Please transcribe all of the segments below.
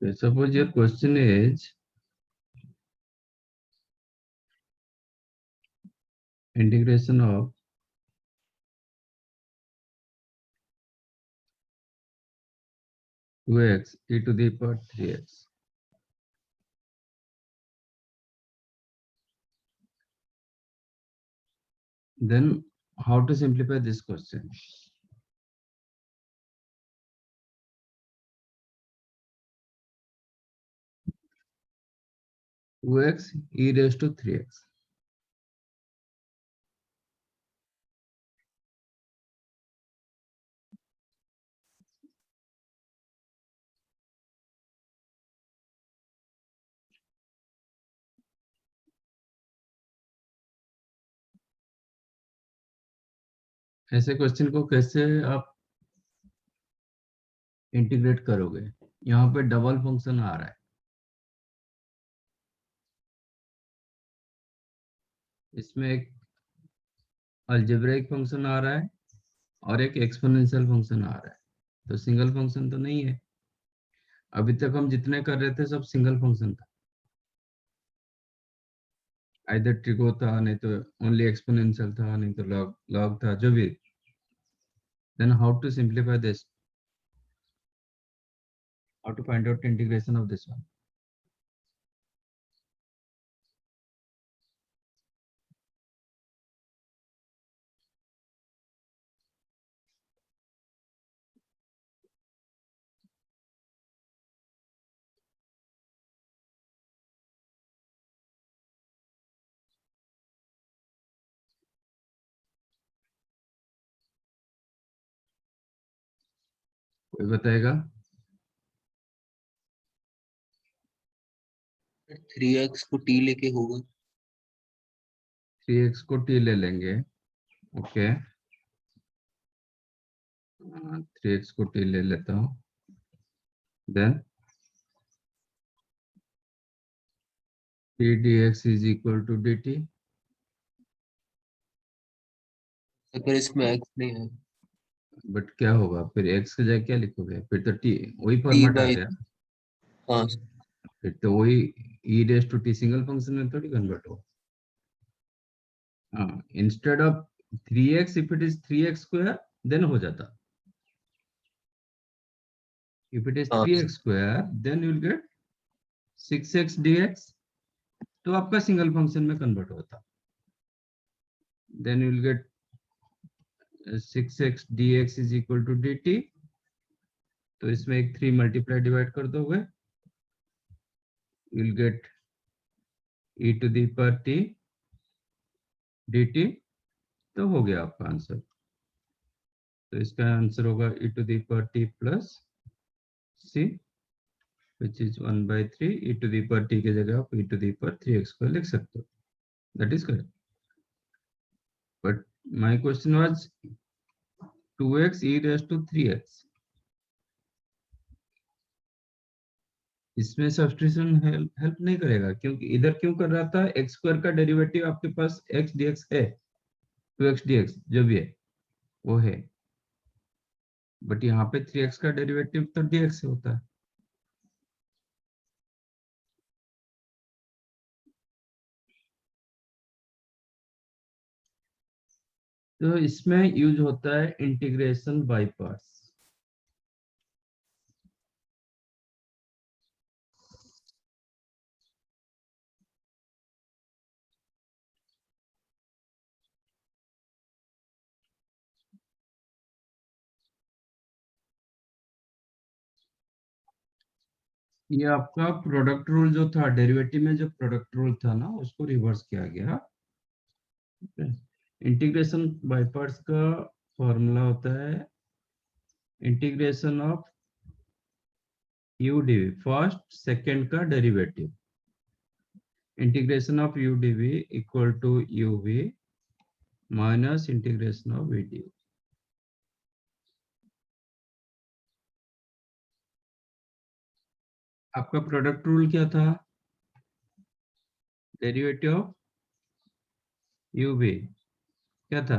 Okay, suppose your question is integration of two x e to the power 3x. Then how to simplify this question? Two x e raised to 3x. ऐसे question को कैसे आप integrate करोगे? यहाँ पे double function आ रहा है, इसमें एक अलजेब्रिक फंक्शन आ रहा है और एक एक्सपोनेंशियल फंक्शन आ रहा है, तो सिंगल फंक्शन तो नहीं है। अभी तक हम जितने कर रहे थे सब सिंगल फंक्शन था, आइदर ट्रिको था, नहीं तो ओनली एक्सपोनेंशियल था, नहीं तो लॉग लॉग था, जो भी। Then how to simplify this, how to find out the integration of this one? कोई बताएगा? 3x को t लेके होगा। 3x को t ले लेंगे, ओके। 3x को t ले लेता हूँ, then t dx is equal to dt। अगर इसमें x नहीं है, बट क्या होगा फिर? x की जगह क्या लिखोगे फिर? तो t वही t फॉर्मेट आ बाई, गया, हाँ फिर तो वही e raise to t single function में थोड़ी कन्वर्ट हो। हाँ, instead of 3x, if it is 3x square then हो जाता, if it is हाँ 3x square then you will get 6x dx, तो आपका सिंगल फंक्शन में कन्वर्ट होता, then you will get 6x dx is equal to dt। तो इसमें एक 3 मल्टीप्लाई डिवाइड कर दोगे, you will get e to the power t dt, तो हो गया आपका आंसर। तो इसका आंसर होगा e to the power t plus c which is 1/3। e to the power t की जगह आप e to the power 3x को लिख सकते हो, that is correct। but my question was 2x e raised to 3x, इसमें substitution help नहीं करेगा, क्योंकि इधर क्यों कर रहा था? एक्स स्क्वायर का डेरिवेटिव आपके पास x dx है, 2x dx जो भी है वो है, बट यहाँ पे 3x का डेरिवेटिव तो dx से होता है। तो इसमें यूज होता है इंटीग्रेशन बाय पार्ट्स। ये आपका प्रोडक्ट रूल जो था, डेरिवेटिव में जो प्रोडक्ट रूल था ना, उसको रिवर्स किया गया। इंटीग्रेशन बाय पार्ट्स का फॉर्मूला होता है integration of u dv, first second का derivative, integration of u dv equal to u v minus integration of v d. आपका प्रोडक्ट रूल क्या था? डेरिवेटिव ऑफ यू वी क्या था?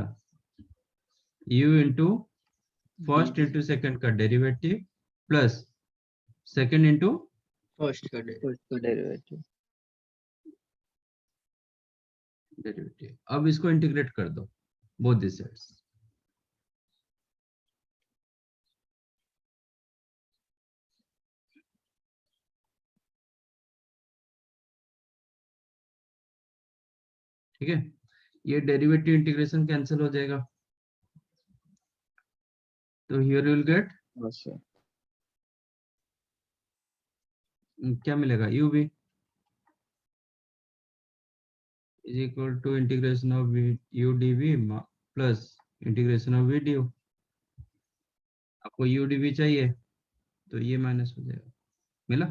u into first into second का derivative plus second into first का derivative. Derivative. अब इसको integrate कर दो बोथ दिस साइड्स। ठीक है, ये डेरिवेटिव इंटीग्रेशन कैंसिल हो जाएगा, तो हियर यू विल गेट क्या मिलेगा, u v is equal to integration of u dv plus integration of v du। आपको u dv चाहिए तो ये माइनस हो जाएगा, मिला।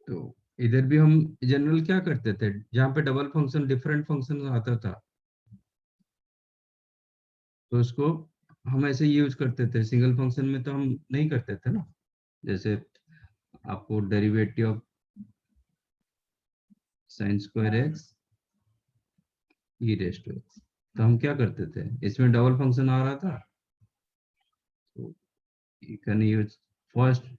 तो इधर भी हम जनरल क्या करते थे, जहां पे डबल फंक्शन डिफरेंट फंक्शन आता था तो उसको हम ऐसे यूज करते थे, सिंगल फंक्शन में तो हम नहीं करते थे ना। जैसे आपको derivative of sine square x e raise to x, तो हम क्या करते थे, इसमें डबल फंक्शन आ रहा था तो you can use first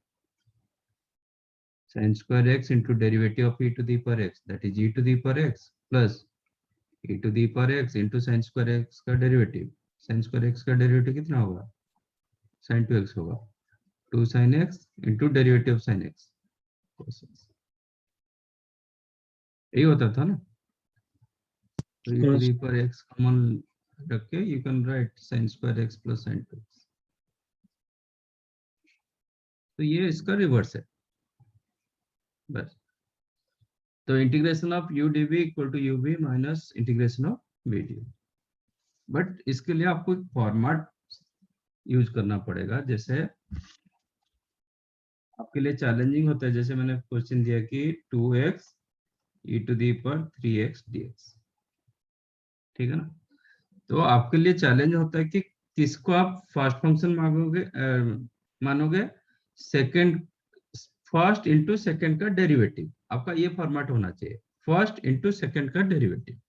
sin square x into derivative of e to the power x, that is e to the power x plus e to the power x into sin square x का derivative. sin square x का derivative कितना होगा, sin 2x होगा, 2 sin x into derivative of sin x cos x, यही होता था ना। तो e to the power x common रख के you can write sin square x plus sin 2x। तो ये इसका रिवर्स है बस। तो integration of u dv equal to uv minus integration of v du। But इसके लिए आपको एक फॉर्मेट यूज करना पड़ेगा, जैसे आपके लिए चैलेंजिंग होता है, जैसे मैंने क्वेश्चन दिया कि 2x e टू दी पर 3x dx, ठीक है ना। तो आपके लिए चैलेंज होता है कि किसको आप फर्स्ट फंक्शन मांगोगे, मानोगे, सेकंड, फर्स्ट इंटू सेकंड का डेरिवेटिव, आपका ये फॉर्मेट होना चाहिए, फर्स्ट इंटू सेकंड का डेरिवेटिव।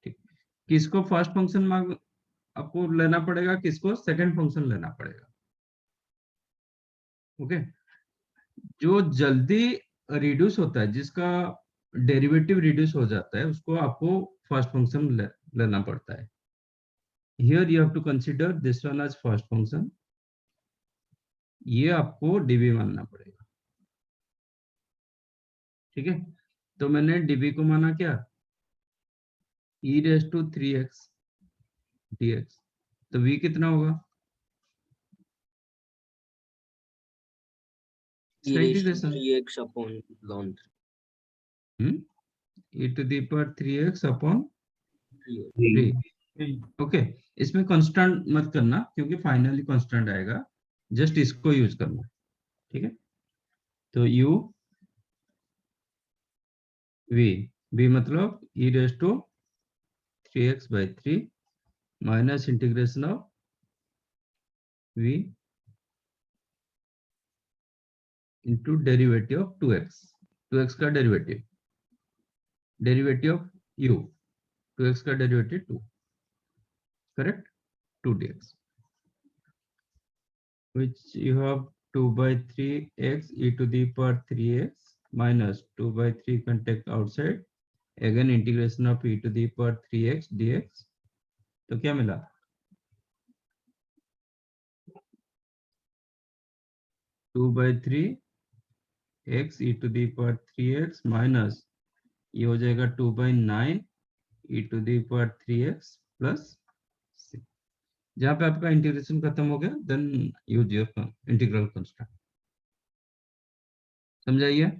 ठीक, किसको फर्स्ट फंक्शन मांग आपको लेना पड़ेगा, किसको सेकंड फंक्शन लेना पड़ेगा। ओके, जो जल्दी रिड्यूस होता है, जिसका डेरिवेटिव रिड्यूस हो जाता है, उसको आपको फर्स्ट फंक्शन लेना पड़ता है। Here you have to consider this one as first function, ये आपको डीबी मानना पड़ेगा। ठीक है, तो मैंने डीबी को माना क्या, e raise to 3x dx, तो v कितना होगा, integration 3x upon ln e to the पर 3x अपॉन 3। 3। ओके, इसमें कांस्टेंट मत करना क्योंकि फाइनली कांस्टेंट आएगा, जस्ट इसको यूज करना। ठीक है, तो u v मतलब e raise to 3x/3 minus integration of v into derivative of 2x का derivative, derivative of u, 2x का derivative 2, correct, 2 dx, which you have 2/3x e to the power 3x minus 2/3 can take outside, again integration of e to the power 3x dx, तो क्या मिला, 2/3 x e to the power 3x minus ये हो जाएगा 2/9 e to the power 3x plus 6। जहां पे आपका integration खत्म हो गया, then use your integral constant. समझाइए।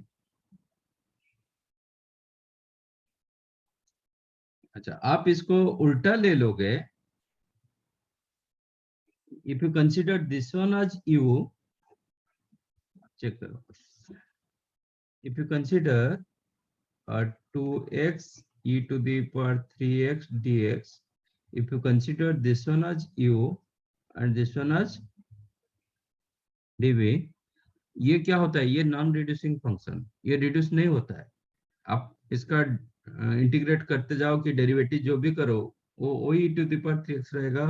अच्छा, आप इसको उल्टा ले लोगे, if you consider this one as u, check करो, if you consider 2x e to the power 3x dx, if you consider this one as u and this one as dv, ये क्या होता है, ये नॉन रिड्यूसिंग फंक्शन, ये reduce नहीं होता है। आप इसका इंटीग्रेट करते जाओ कि डेरिवेटिव जो भी करो वो e to the power 3x रहेगा,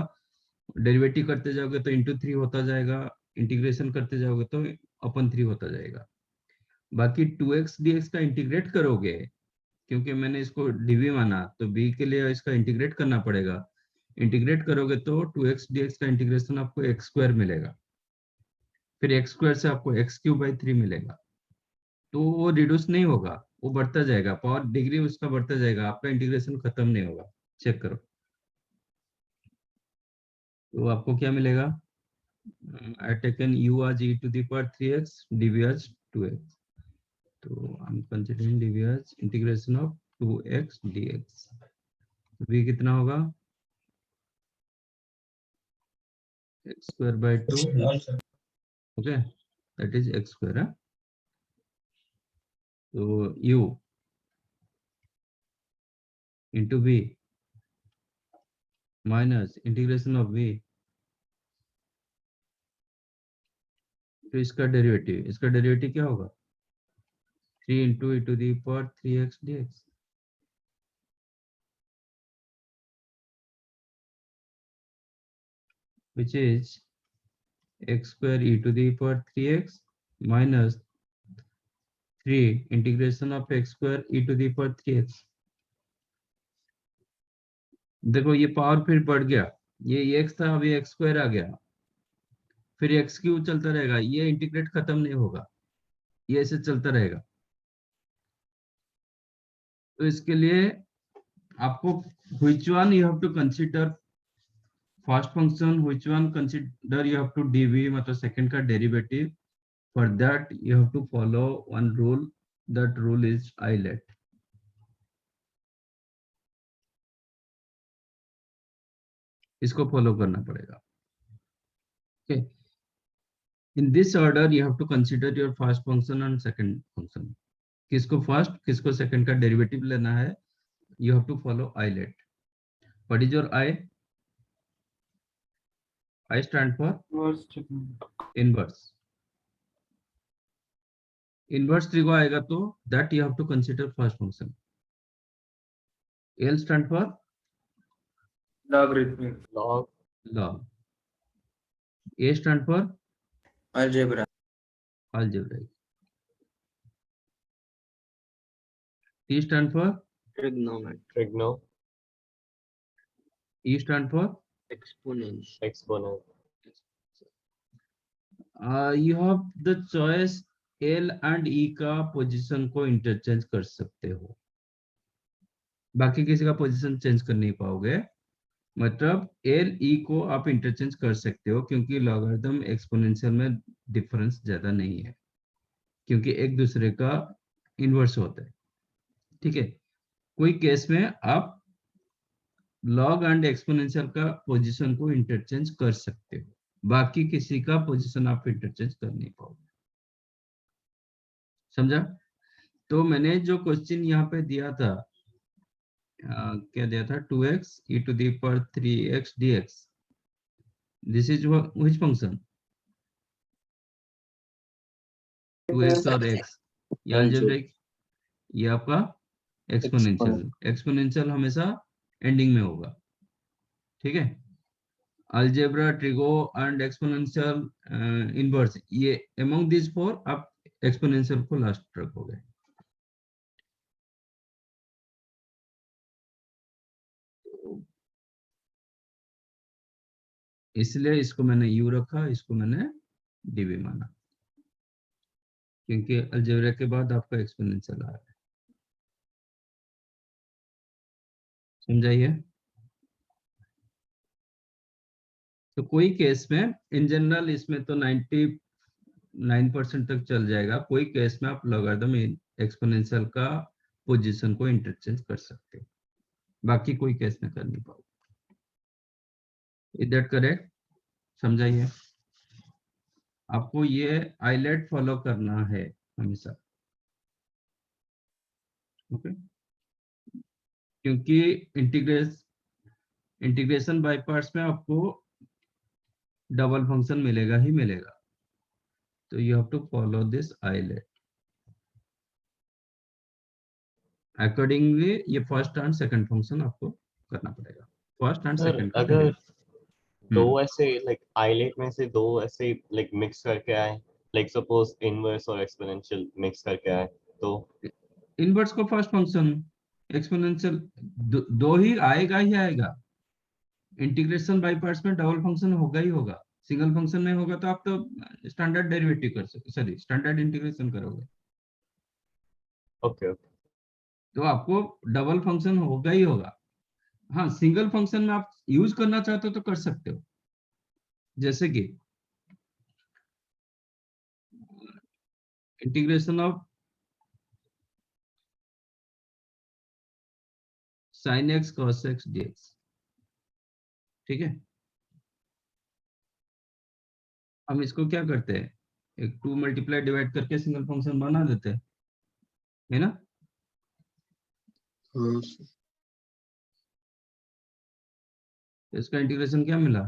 डेरिवेटिव करते जाओगे तो इंटू 3 होता जाएगा, इंटीग्रेशन करते जाओगे तो अपन 3 होता जाएगा। बाकी 2x dx का इंटीग्रेट करोगे, क्योंकि मैंने इसको dv माना तो b के लिए इसका इंटीग्रेट करना पड़ेगा। इंटीग्रेट करोगे तो 2x dx का इंटीग्रेशन आपको x स्क्वायर मिलेगा, फिर x स्क्वायर से आपको x क्यूब बाई 3 मिलेगा। तो वो रिड्यूस नहीं होगा, वो बढ़ता जाएगा, पावर डिग्री उसका बढ़ता जाएगा, आपका इंटीग्रेशन खत्म नहीं होगा। चेक करो, तो आपको क्या मिलेगा? I taken u as e to the power 3x, dv as 2x. तो I'm considering dv as integration of 2x dx. v कितना होगा? x square by 2. Okay, that is x square. Huh? So u into v minus integration of v. तो इसका derivative क्या होगा? 3 into e to the power 3x dx. Which is x square e to the power 3x minus 3 integration of x square e to the power 3x. देखो ये power फिर बढ़ गया, ये x था, अभी x स्क्वायर आ गया, फिर x क्यूब चलता रहेगा, ये इंटीग्रेट खत्म नहीं होगा, ये ऐसे चलता रहेगा। तो इसके लिए आपको which one you have to consider first function, which one consider you have to dv, मतलब सेकंड का derivative. For that you have to follow one rule, that rule is islet. इसको फॉलो करना पड़ेगा। Okay. In this order you have to consider your first function and second function. किसको first किसको second का derivative लेना है, you have to follow islet. What is your I? I stand for inverse. Inverse त्रिको आएगा तो that you have to consider first function. L stand for Logarithmic. log. A stand for Algebra. algebraic. T stand for Trigonometry. E stand for Exponents. you have the choice L and E का position को interchange कर सकते हो, बाकी किसी का position change कर नहीं पाओगे। मतलब L E को आप इंटरचेंज कर सकते हो, क्योंकि लॉगरिथम एक्सपोनेंशियल में डिफरेंस ज्यादा नहीं है, क्योंकि एक दूसरे का इनवर्स होता है। ठीक है, कोई केस में आप लॉग एंड एक्सपोनेंशियल का पोजीशन को इंटरचेंज कर सकते हो, बाकी किसी का पोजीशन आप इंटरचेंज कर नहीं पाओगे। समझा? तो मैंने जो क्वेश्चन यहाँ पे दिया था, क्या दिया था? 2x e to the power 3x dx. This is which function? 2x और x, ये अलजेब्रिक, ये आपका एक्सपोनेंशियल। एक्सपोनेंशियल हमेशा एंडिंग में होगा। ठीक है, algebra, trigo and exponential inverse, ये अमंग दिस फोर आप एक्सपोनेंशियल को लास्ट रखोगे। इसलिए इसको मैंने u रखा, इसको मैंने dv माना, क्योंकि अलजेब्रा के बाद आपका एक्सपोनेंशियल आ रहा है। समझाइए? तो कोई केस में इन जनरल इसमें तो 99% तक चल जाएगा, कोई केस में आप लॉगरिथम एक्सपोनेंशियल का पोजीशन को इंटरचेंज कर सकते हो, बाकी कोई केस में कर नहीं पाओगे। Is that correct? समझाइए? आपको ये आइलेट फॉलो करना है हमेशा। ओके, क्योंकि इंटीग्रेशन बाय पार्ट्स में आपको डबल फंक्शन मिलेगा ही मिलेगा, तो you have to follow this ILATE accordingly. ये फर्स्ट एंड सेकंड फंक्शन आपको करना पड़ेगा, फर्स्ट एंड सेकंड का। दो ऐसे लाइक आइलेट में से दो ऐसे लाइक मिक्स करके आए, लाइक सपोज इनवर्स और एक्सपोनेंशियल मिक्स करके आए तो इनवर्स को फर्स्ट फंक्शन, एक्सपोनेंशियल दो ही आएगा ही आएगा। इंटीग्रेशन बाय पार्ट्स में डबल फंक्शन होगा ही होगा, सिंगल फंक्शन में होगा तो आप तो स्टैंडर्ड डेरिवेटिव कर सकते, सॉरी स्टैंडर्ड इंटीग्रेशन करोगे, ओके ओके तो आपको डबल फंक्शन होगा ही होगा। हाँ, सिंगल फंक्शन में आप यूज करना चाहते हो तो कर सकते हो, जैसे कि integration of sin x cos x dx, ठीक है। हम इसको क्या करते हैं, एक 2 मल्टीप्लाई डिवाइड करके सिंगल फंक्शन बना देते हैं, है ना। हाँ तो इसका इंटीग्रेशन क्या मिला,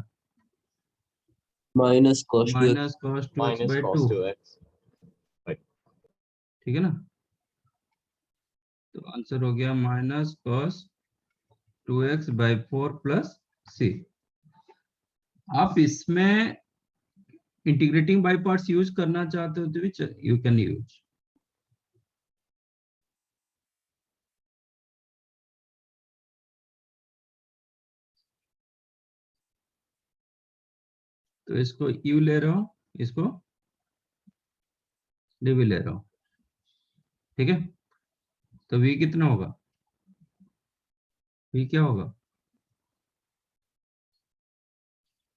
minus cos 2x minus cos 2x minus by cos 2, 2x, ठीक है ना। तो आंसर हो गया minus cos 2x by 4 plus c। आप इसमें इंटीग्रेटिंग बाय पार्ट्स यूज करना चाहते हो तो यू कैन यूज। तो इसको u ले रहा हूं, इसको dv ले रहा हूं, ठीक है। तो v कितना होगा, v क्या होगा,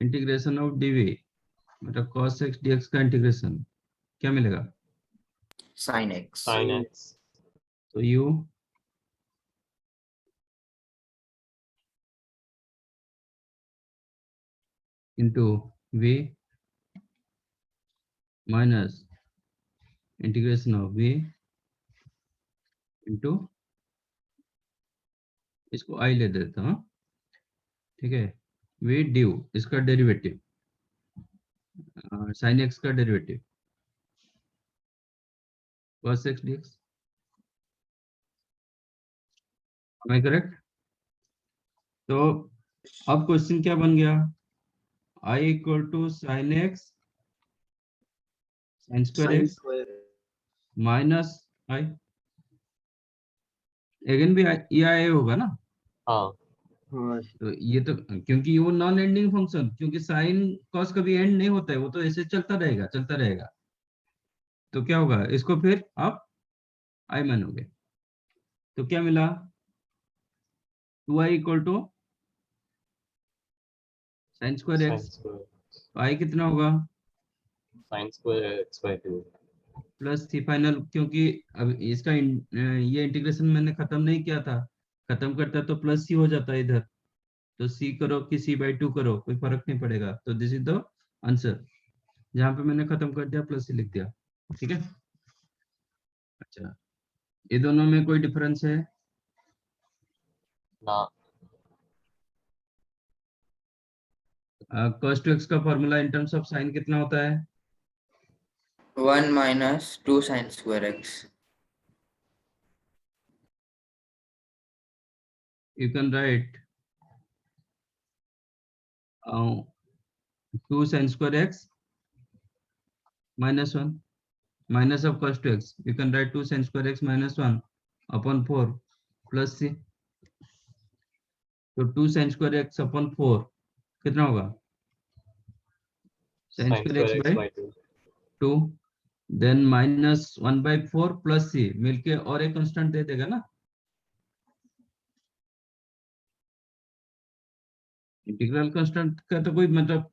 इंटीग्रेशन ऑफ dv मतलब cos x dx का इंटीग्रेशन क्या मिलेगा, sin x sin x तो u into v minus integration of v into, इसको i ले देता हूँ, ठीक है। v ड्यू इसका डेरिवेटिव, sin x का derivative cos x dx, am I correct. तो अब क्वेश्चन क्या बन गया, i equal to sine x sine square sin x square minus I, again भी ये आई होगा ना। हाँ हाँ तो ये तो क्योंकि वो नॉन एंडिंग फंक्शन, क्योंकि साइन कॉस कभी एंड नहीं होता है, वो तो ऐसे चलता रहेगा चलता रहेगा। तो क्या होगा, इसको फिर आप आई मानोगे, तो क्या मिला, 2i equal to sine square sin x, square तो आई कितना होगा sin square x by 2 plus C final, क्योंकि अब इसका ये इंटीग्रेशन मैंने खत्म नहीं किया था, खत्म करता तो प्लस सी हो जाता है इधर, तो सी करो कि सी बाई 2 करो कोई फर्क नहीं पड़ेगा, तो दिस इज द आंसर। जहां पे मैंने खत्म कर दिया प्लस सी लिख दिया, ठीक है। अच्छा, ये दोनों में कोई डिफरेंस है, ना cos 2x का formula in terms of sine कितना होता है, 1 minus 2 sin square x you can write 2 sign square x minus 1 minus of cos 2x, you can write 2 sin square x minus 1 upon 4 plus c, तो 2 sin square x upon 4 कितना होगा, sin sin square x square by x by 2 2, then minus 1 by 4 plus c मिलके और एक constant दे देगा ना। Integral constant का तो कोई मतलब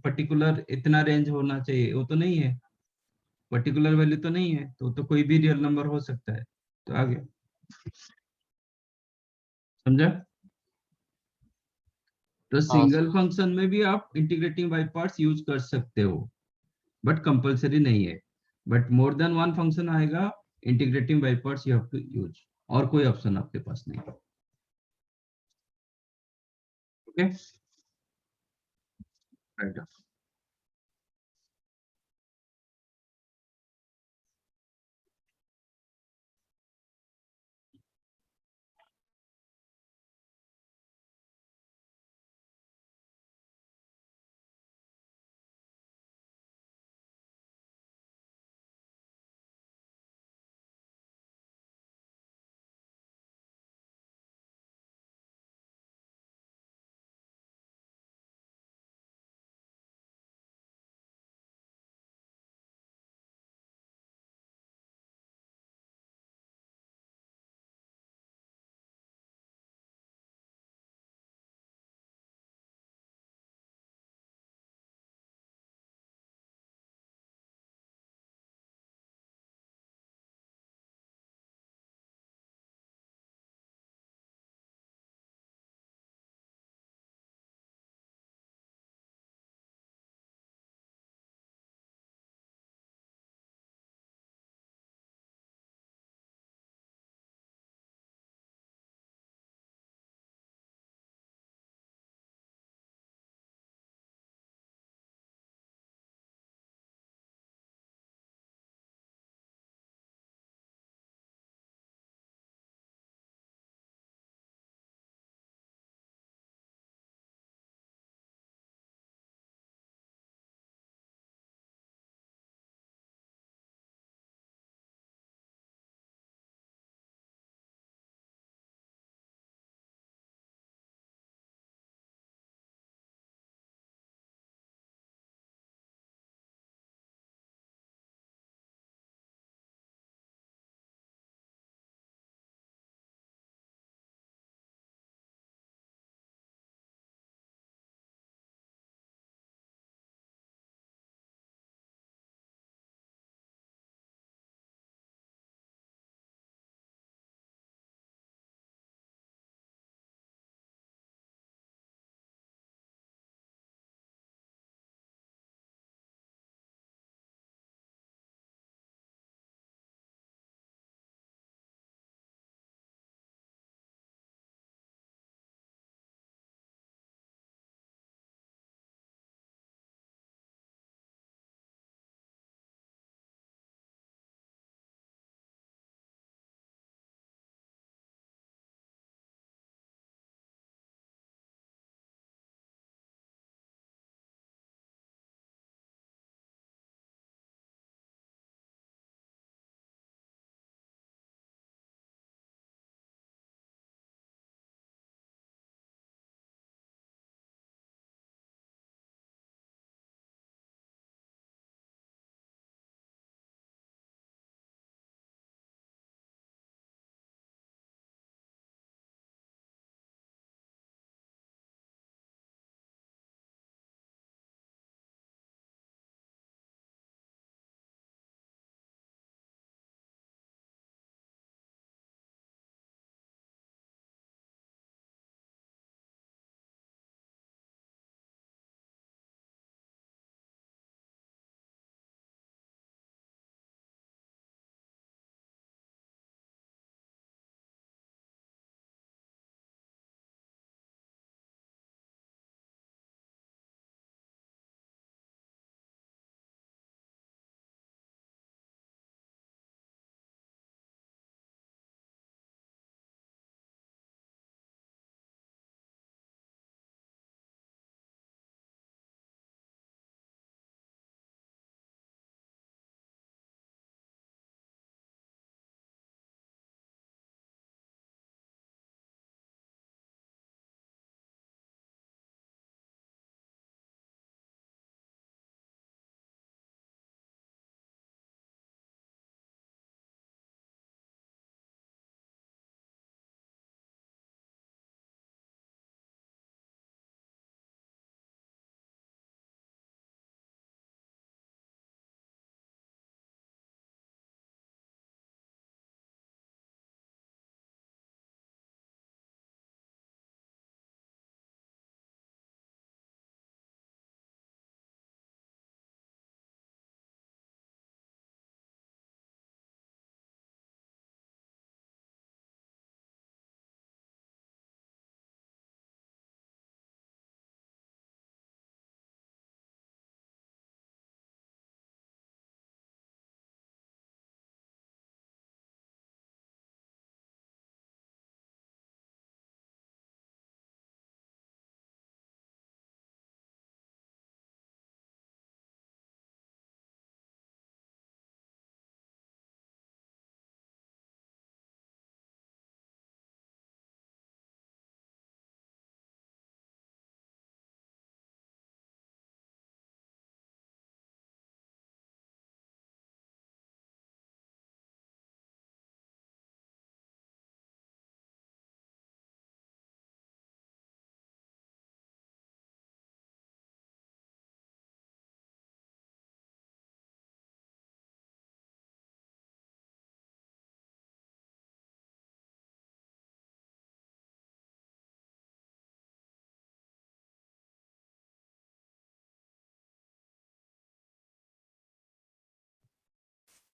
पर्टिकुलर इतना रेंज होना चाहिए, वो तो नहीं है, पर्टिकुलर वैल्यू तो नहीं है, तो कोई भी रियल नंबर हो सकता है। तो आगे समझा। तो हाँ सिंगल फंक्शन में भी आप इंटीग्रेटिंग बाय पार्ट्स यूज कर सकते हो, बट कंपलसरी नहीं है, but more than one function आएगा integrating by parts you have to use, और कोई ऑप्शन आपके पास नहीं है, okay right.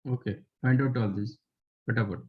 Okay, find out all this. फटाफट.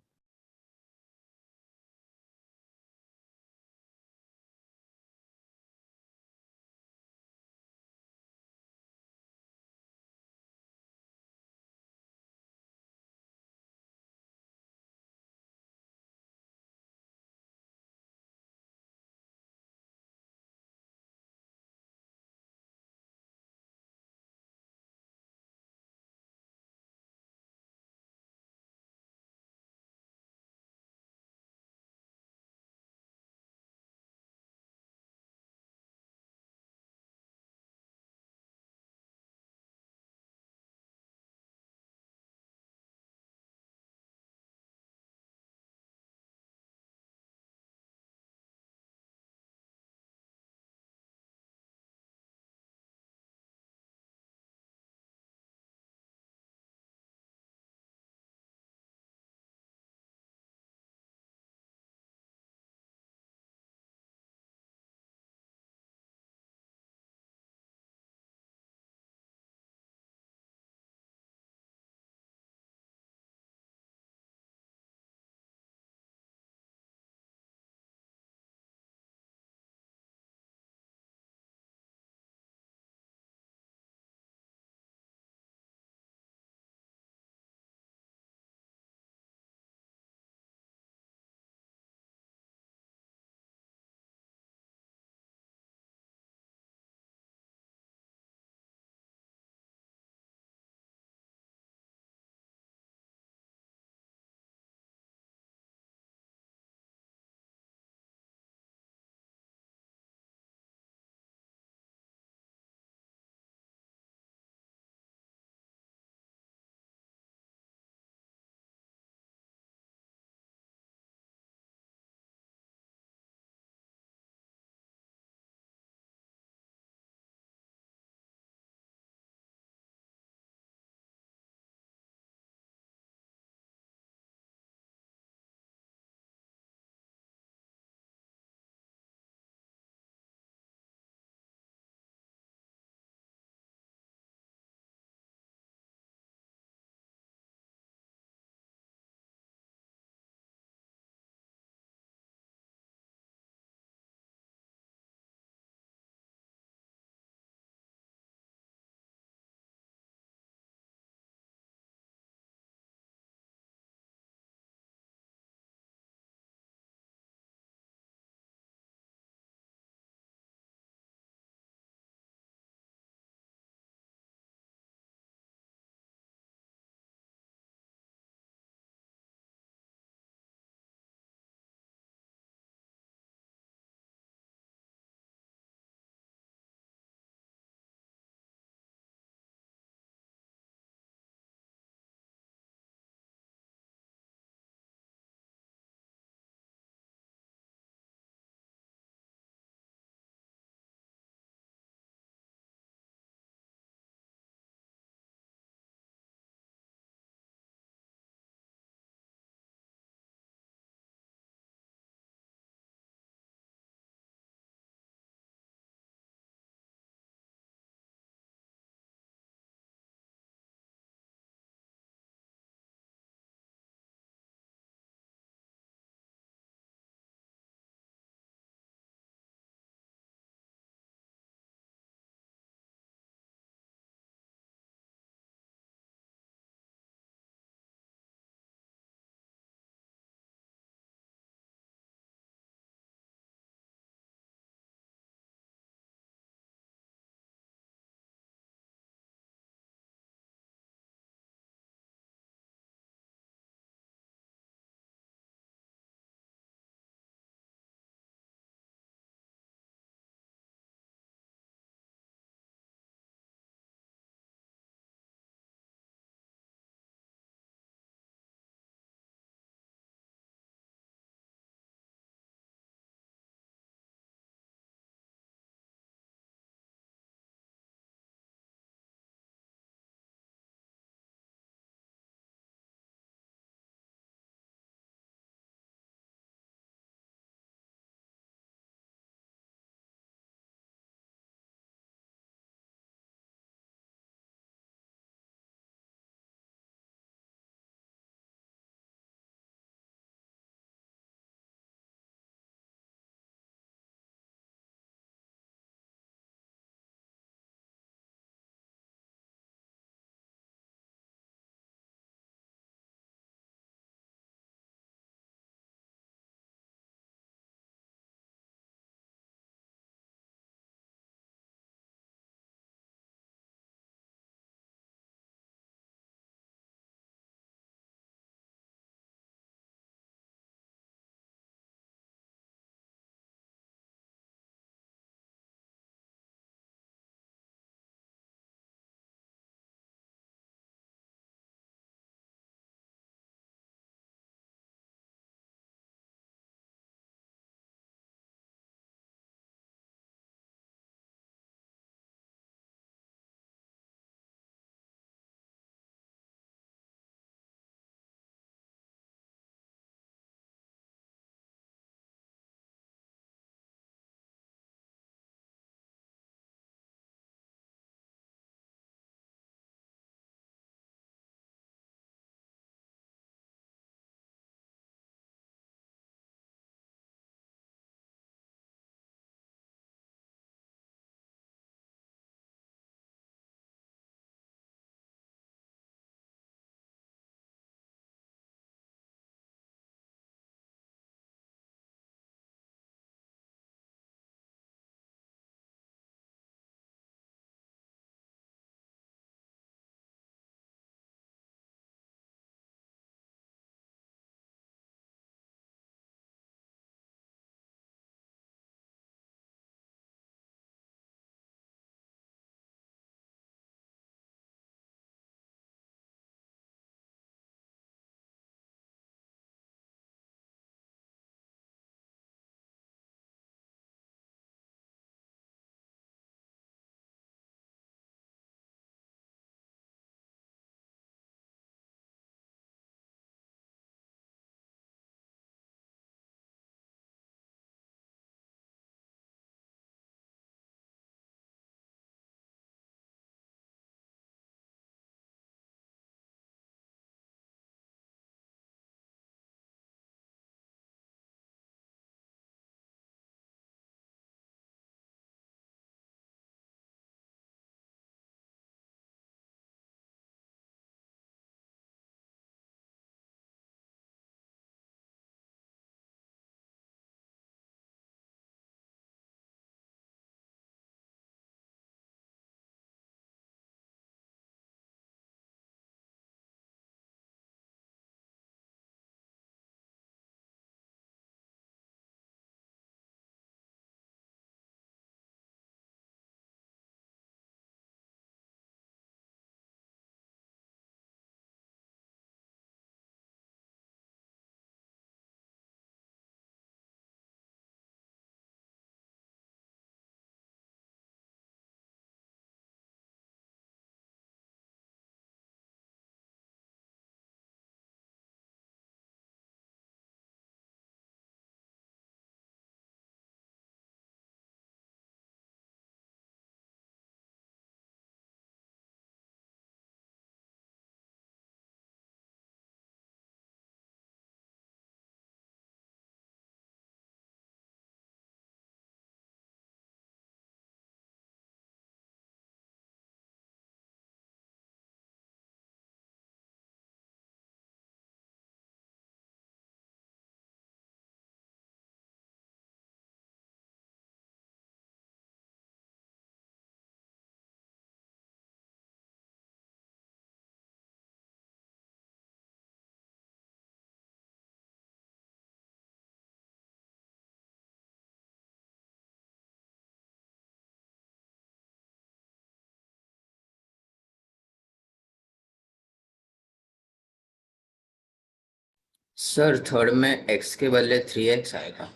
सर थर्ड में x के बदले 3x आएगा।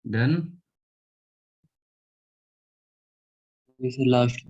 Done. This is last.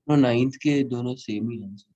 No 9th के दोनों सेम ही आंसर।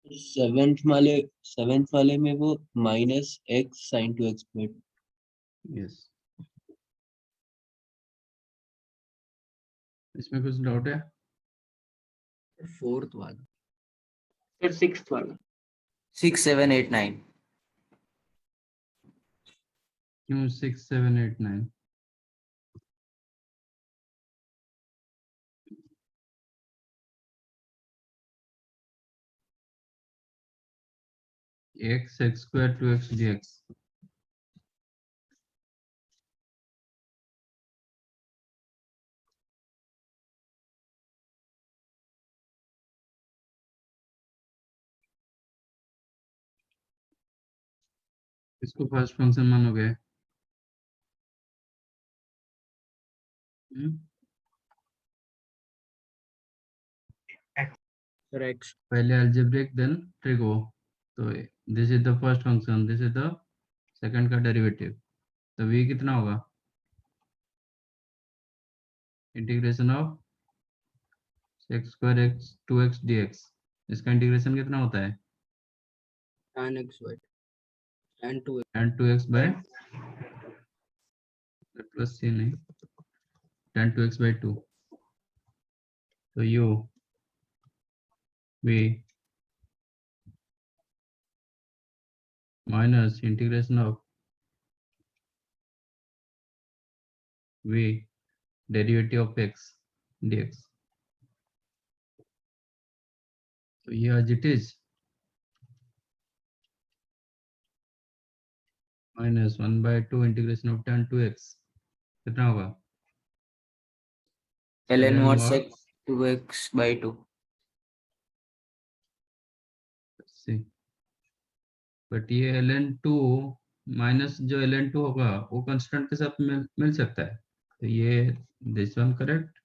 सेवेंथ वाले में वो -x sin 2x plus. Yes, इसमें कुछ डाउट है? 4th वाला सर 6th वाला 6 7 8 9 क्यों 6 7 8 9? x square 2x dx। इसको फर्स्ट फंक्शन मानोगे? Sir, x. पहले algebraic then trigo. तो this is the first function, this is the second का derivative. तो v कितना होगा? Integration of x square x 2x dx, इसका इंटीग्रेशन कितना होता है? Tan x by tan 2x. tan 2x by plus c नहीं, tan 2x by 2. तो u v minus integration of v derivative of x dx. तो ये as it is minus 1/2 integration of tan 2x कितना होगा? ln ln mod mod sec 2x by 2. C. But ये ln2 minus जो ln2 होगा वो constant के साथ मिल सकता है. तो ये this one correct,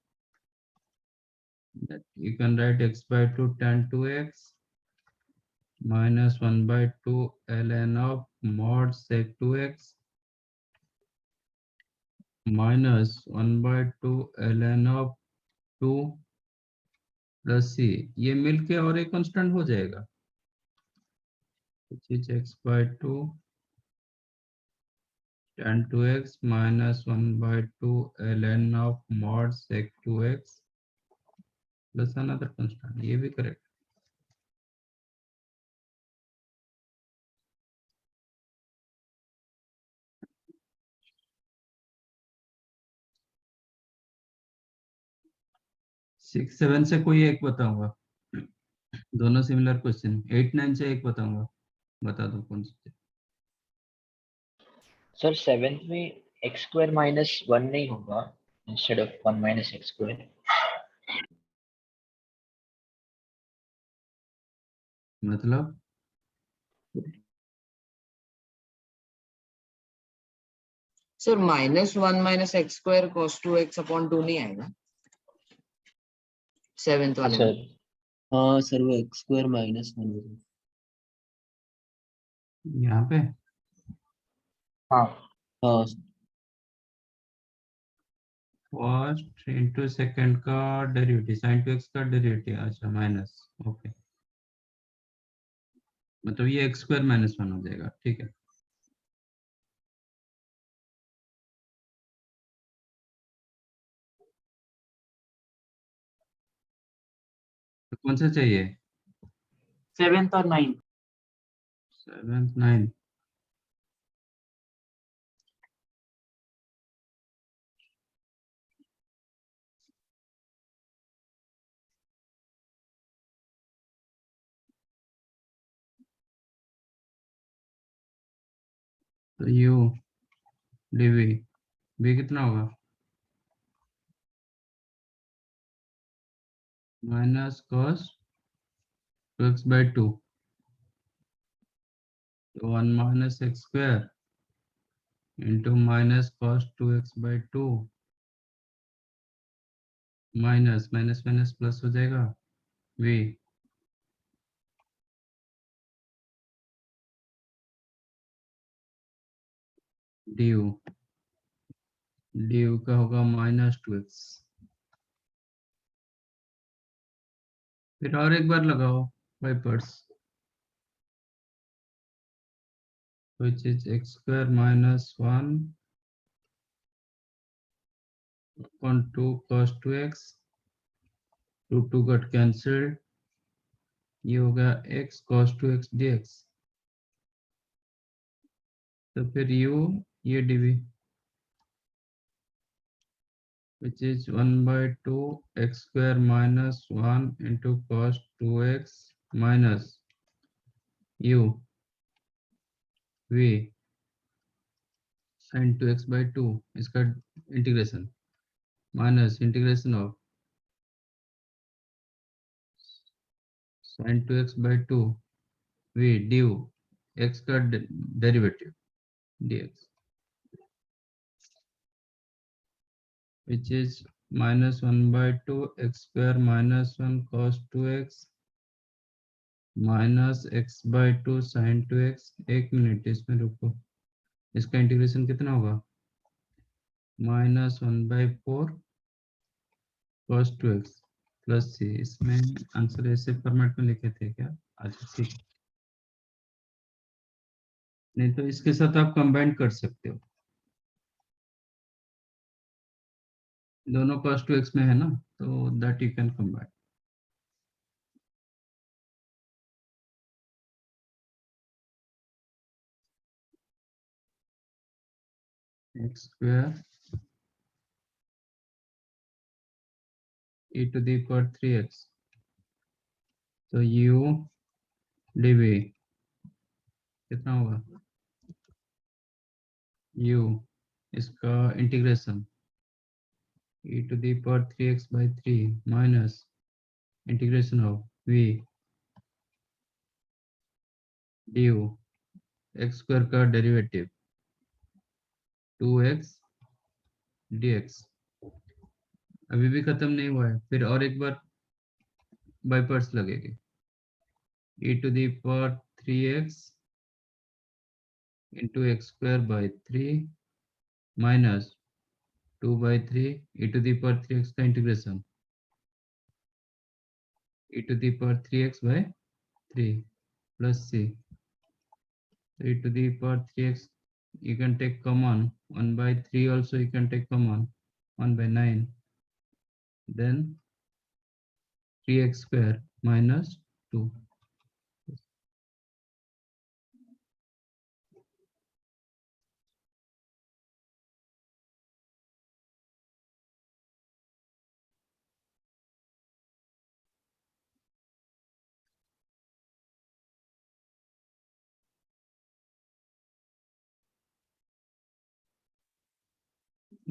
that you can write x by 2 tan 2x minus 1/2 ln of mod sec 2x minus 1/2 ln of 2 plus c. ये मिलके और एक कांस्टेंट हो जाएगा, which is x by 2 tan 2x minus 1/2 ln of mod sec 2x plus another constant. ये भी correct. Six seven से कोई एक बताऊंगा, दोनों सिमिलर क्वेश्चन. 8 9 से एक बताऊंगा, बता दो कौन सी. सर सेवेंथ में एक्स स्क्वायर माइनस वन नहीं होगा instead of one minus x square. मतलब sir -1 minus x square cos 2x upon 2 नहीं आएगा सेवेंथ वाले सर में? हाँ सर वो एक्स स्क्वायर माइनस 1 हो जाएगा. यहाँ पे हाँ हाँ फर्स्ट इंटू सेकंड का डेरिवेटिव sin 2x का डेरिवेटिव. अच्छा माइनस, ओके. मतलब ये x स्क्वायर माइनस 1 हो जाएगा. ठीक है. तो कौन सा चाहिए? 7th और 9th. 7th 9th. तो u dv v कितना होगा? Minus cos 2x by 2. तो 1 minus x square into minus cos 2x by 2 minus minus minus plus हो जाएगा v du. du का होगा माइनस 2x. फिर और एक बार लगाओ wipers, which is x square minus 1 upon 2 cos 2x. 2 got cancelled. ये हो गया x cos 2x dx. तो फिर u ये dv, which is 1/2 x square minus 1 into cos 2x minus u v sin 2x by 2, इसका integration minus integration of sin 2x by 2 v du x का derivative dx, which is minus 1/2 x square minus 1 cos 2x -x/2 sin 2x। 1 minute इसमें रुको, इसका integration कितना होगा? -1/4 cos 2x plus c। इसमें answer ऐसे format में लिखे थे क्या? अच्छा ठीक, नहीं तो इसके साथ आप कंबाइन कर सकते हो, दोनों cos 2x में है ना, तो that you can combine. x square e to the power 3x, तो u dv कितना होगा? u इसका integration e to the power 3x by 3 minus integration of v du x square का डेरिवेटिव 2x dx। अभी भी खत्म नहीं हुआ है, फिर और एक बार बाई पार्ट्स लगेगी। e to the power 3x into x square by 3 minus 2/3 e to the power 3x का integration e to the power 3x by 3 plus c। So e to the power 3x you can take common, 1/3 also you can take common, 1/9, then 3x square minus 2।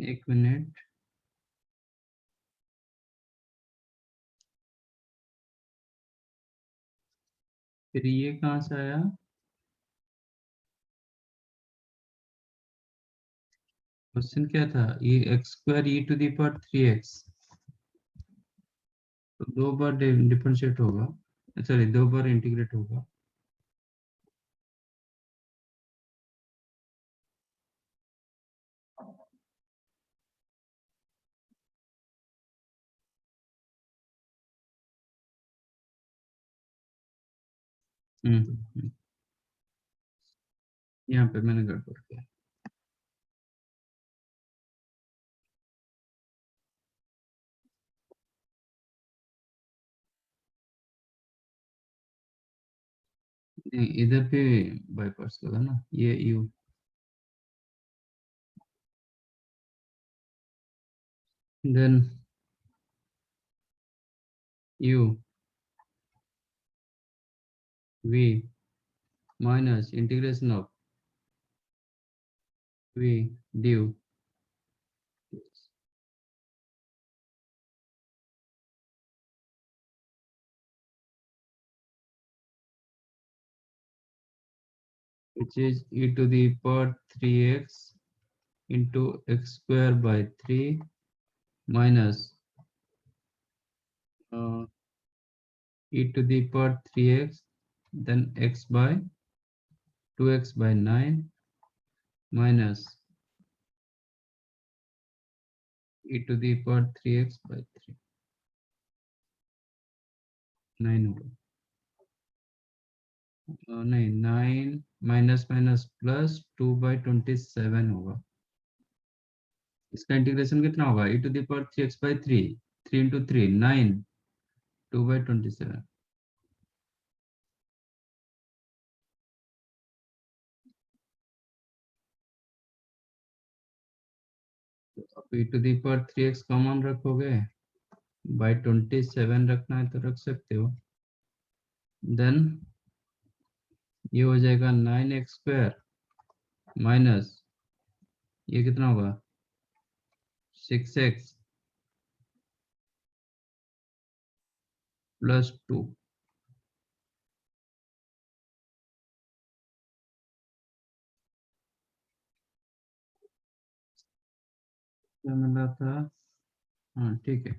एक minute, फिर ये कहाँ से आया? Question क्या था? ये x square e to the power 3x, तो 2 बार डिफरेंशिएट होगा, सॉरी 2 बार इंटीग्रेट होगा। यहाँ पे मैंने गड़बड़ किया। नहीं, इधर पे बाईपास लगा ना, ये u then u v minus integration of v du which is e to the power 3x into x square by 3 minus e to the power 3x, then x by 2x by 9 minus e to the power 3x by 3, 9 होगा। नहीं, 9 minus minus plus 2/27 होगा। इसका integration कितना होगा? e to the power 3x by 3, 3 into 3 9, 2/27। e to the power 3x common रखोगे, by 27 रखना है तो रख सकते हो। देन ये हो जाएगा 9x स्क्वायर माइनस ये कितना होगा? 6x plus 2। क्या मिला था? हाँ ठीक है।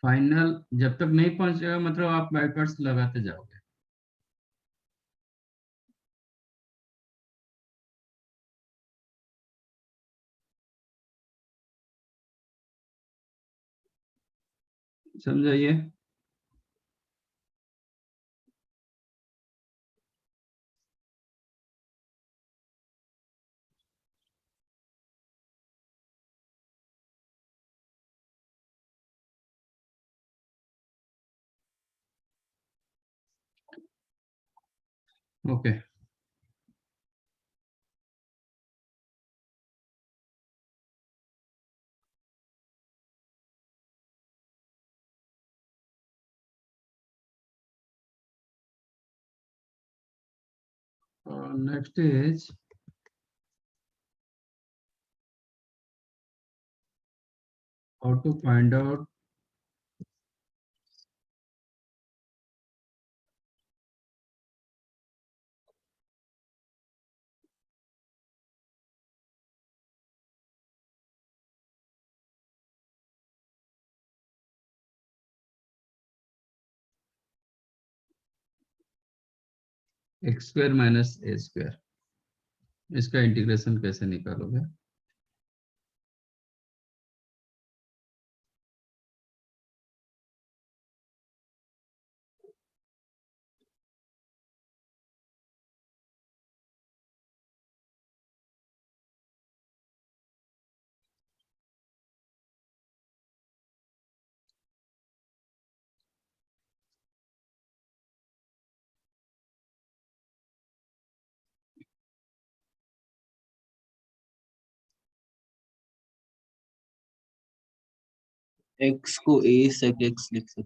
फाइनल जब तक नहीं पहुंचेगा मतलब आप बैकवर्ड्स लगाते जाओगे। समझाइए। Okay next is how to find out x square minus a square, इसका इंटीग्रेशन कैसे निकालोगे? x को a sec x लिख सकते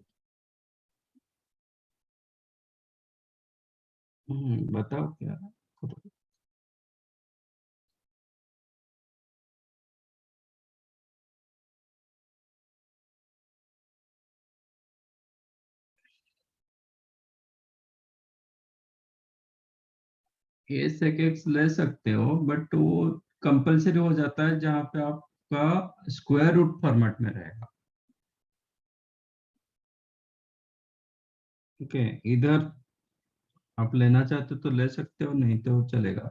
बताओ क्या? ए sec x ले सकते हो बट वो कंपलसरी हो जाता है जहां पे आपका स्क्वायर रूट फॉर्मेट में रहेगा। ठीक है, इधर आप लेना चाहते हो तो ले सकते हो, नहीं तो चलेगा।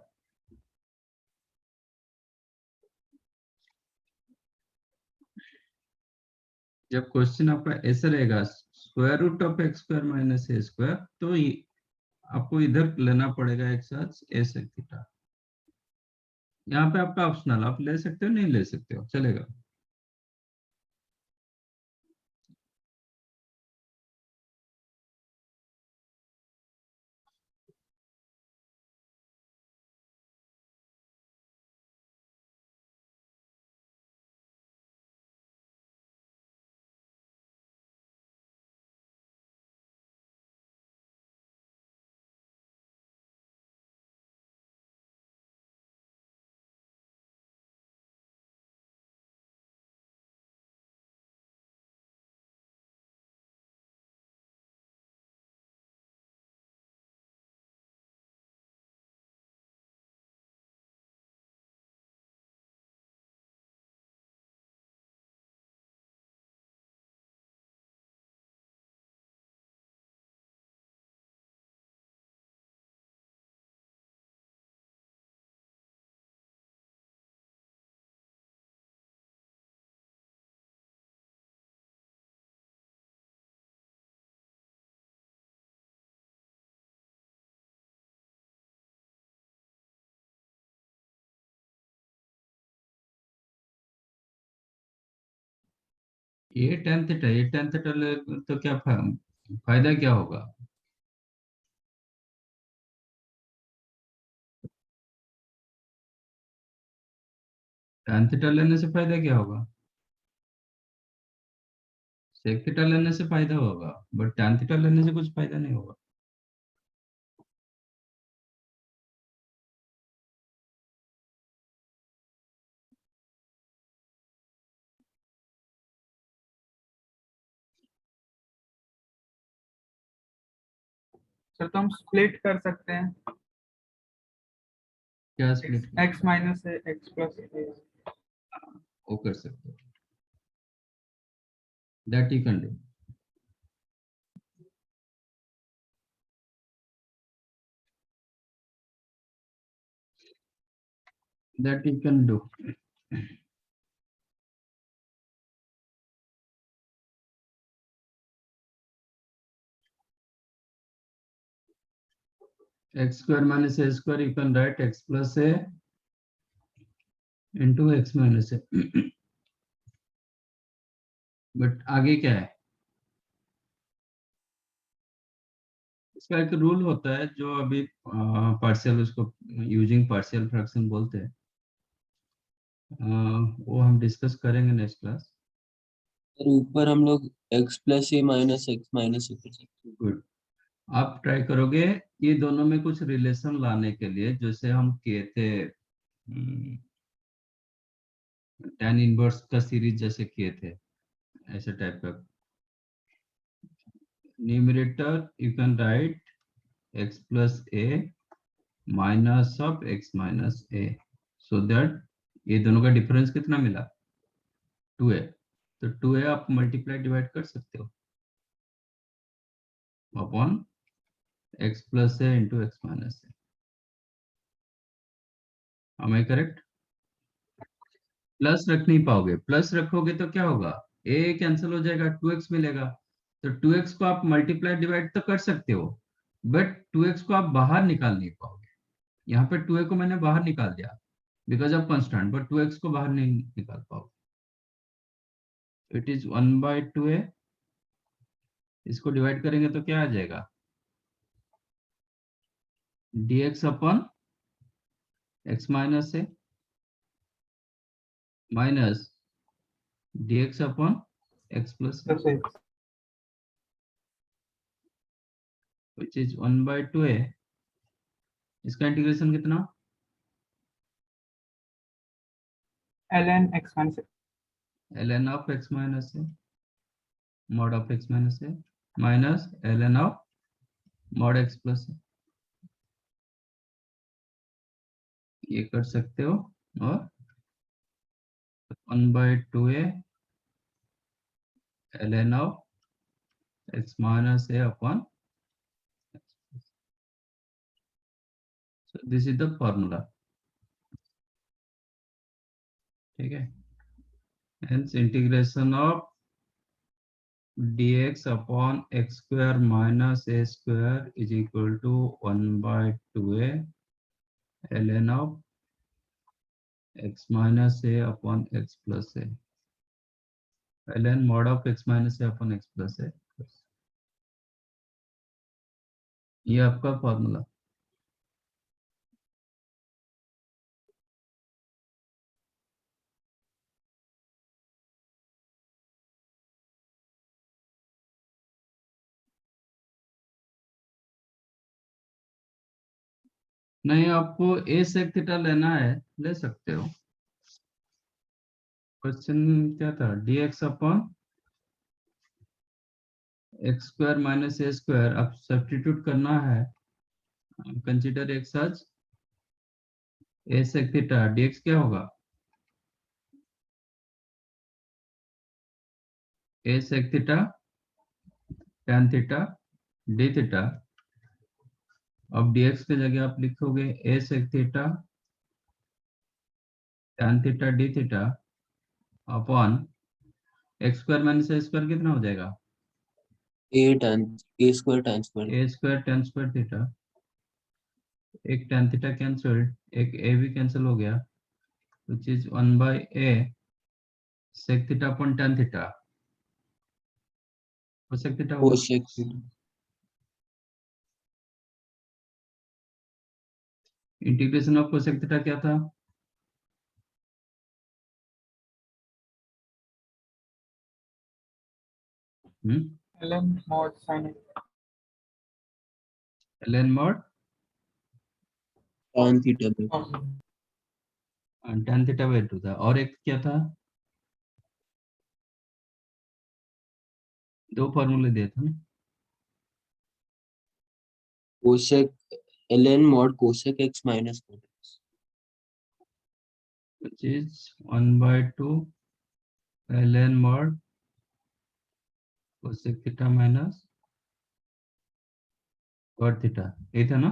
जब क्वेश्चन आपका ऐसे रहेगा square root of x square minus a square, तो आपको इधर लेना पड़ेगा एक साथ ए sec थीटा। यहाँ पे आपका ऑप्शनल, आप ले सकते हो नहीं ले सकते हो, चलेगा। ये tan थीटा, ये tan थीटा ले तो क्या फायदा क्या होगा? tan थीटा लेने से फायदा क्या होगा? sec थीटा लेने से फायदा होगा, बट tan थीटा लेने से कुछ फायदा नहीं होगा। सर तो हम स्प्लिट कर सकते हैं, क्या split x minus x plus वो कर सकते हो, that you can do. that you can do. X square minus a square, you can write x plus a into x minus a. But आगे क्या है? इसका एक रूल होता है जो अभी पार्शियल, उसको यूजिंग पार्शियल फ्रैक्शन बोलते हैं, वो हम डिस्कस करेंगे नेक्स्ट क्लास. सर ऊपर हम लोग x प्लस ए माइनस एक्स माइनस ए कर सकते हैं. गुड. आप ट्राई करोगे ये दोनों में कुछ रिलेशन लाने के लिए, जैसे हम किए थे tan इनवर्स का सीरीज जैसे किए थे, ऐसे टाइप का. Numerator you can write x plus a minus of x minus a, so that ये दोनों का डिफरेंस कितना मिला? 2a. तो 2a आप मल्टीप्लाई डिवाइड कर सकते हो upon x plus a into x minus a. am I correct? Plus रख नहीं पाओगे, प्लस रखोगे तो क्या होगा? a कैंसिल हो जाएगा, 2x मिलेगा. तो 2x को आप मल्टीप्लाई डिवाइड तो कर सकते हो, बट 2x को आप बाहर निकाल नहीं पाओगे. यहाँ पे 2a को मैंने बाहर निकाल दिया because of constant, but 2x को बाहर नहीं निकाल पाओगे. It is 1/2a. इसको डिवाइड करेंगे तो क्या आ जाएगा? dx upon x minus a minus dx upon x plus a, plus x which is 1/2a. इसका इंटीग्रेशन कितना? ln x minus ln of x minus a mod of x minus a minus ln of mod x plus a. ये कर सकते हो. और 1/2a ln of x minus a upon x. So this is the formula. ठीक है. Hence integration of dx upon x square minus a square is equal to 1/2a ln of x minus a upon x plus a ln mod of x minus a upon x plus a. ये आपका formula. नहीं, आपको a sec theta लेना है, ले सकते हो. Question क्या था? dx upon x square minus a square. अब सब्स्टिट्यूट करना है. Consider x as a sec theta. dx क्या होगा? a sec theta tan theta d theta. अब dx की जगह आप लिखोगे a sec theta tan theta d theta upon x square minus a square कितना हो जाएगा? a square tan square. a square tan square theta. एक tan थीटा कैंसिल्ड, एक a भी कैंसिल हो गया, which is 1/a sec theta upon tan theta. cosec theta होगा. cosec integration of cosec theta क्या था? ln mod sin x ln mod tan theta by tan theta by 2 था. और एक क्या था? दो फॉर्मूले दिए थे ना. cosec ln mod cosec x minus cos x. which is 1/2 ln mod cosec theta minus cot theta. ये था ना.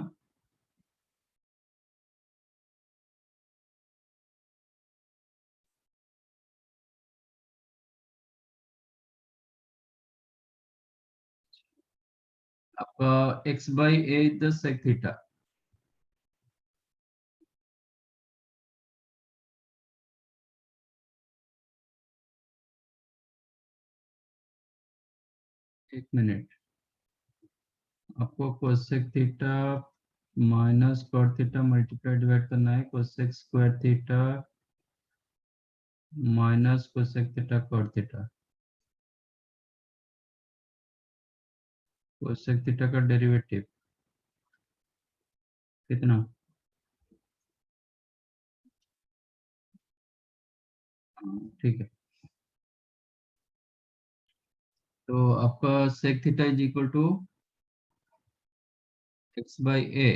आपका x by a is the sec theta. एक मिनट, आपको cosec theta minus cot theta multiply divide करना है, cosec square theta minus cosec theta cot theta. Cosec theta का derivative कितना? ठीक है, तो आपका sec theta is equal to x by a.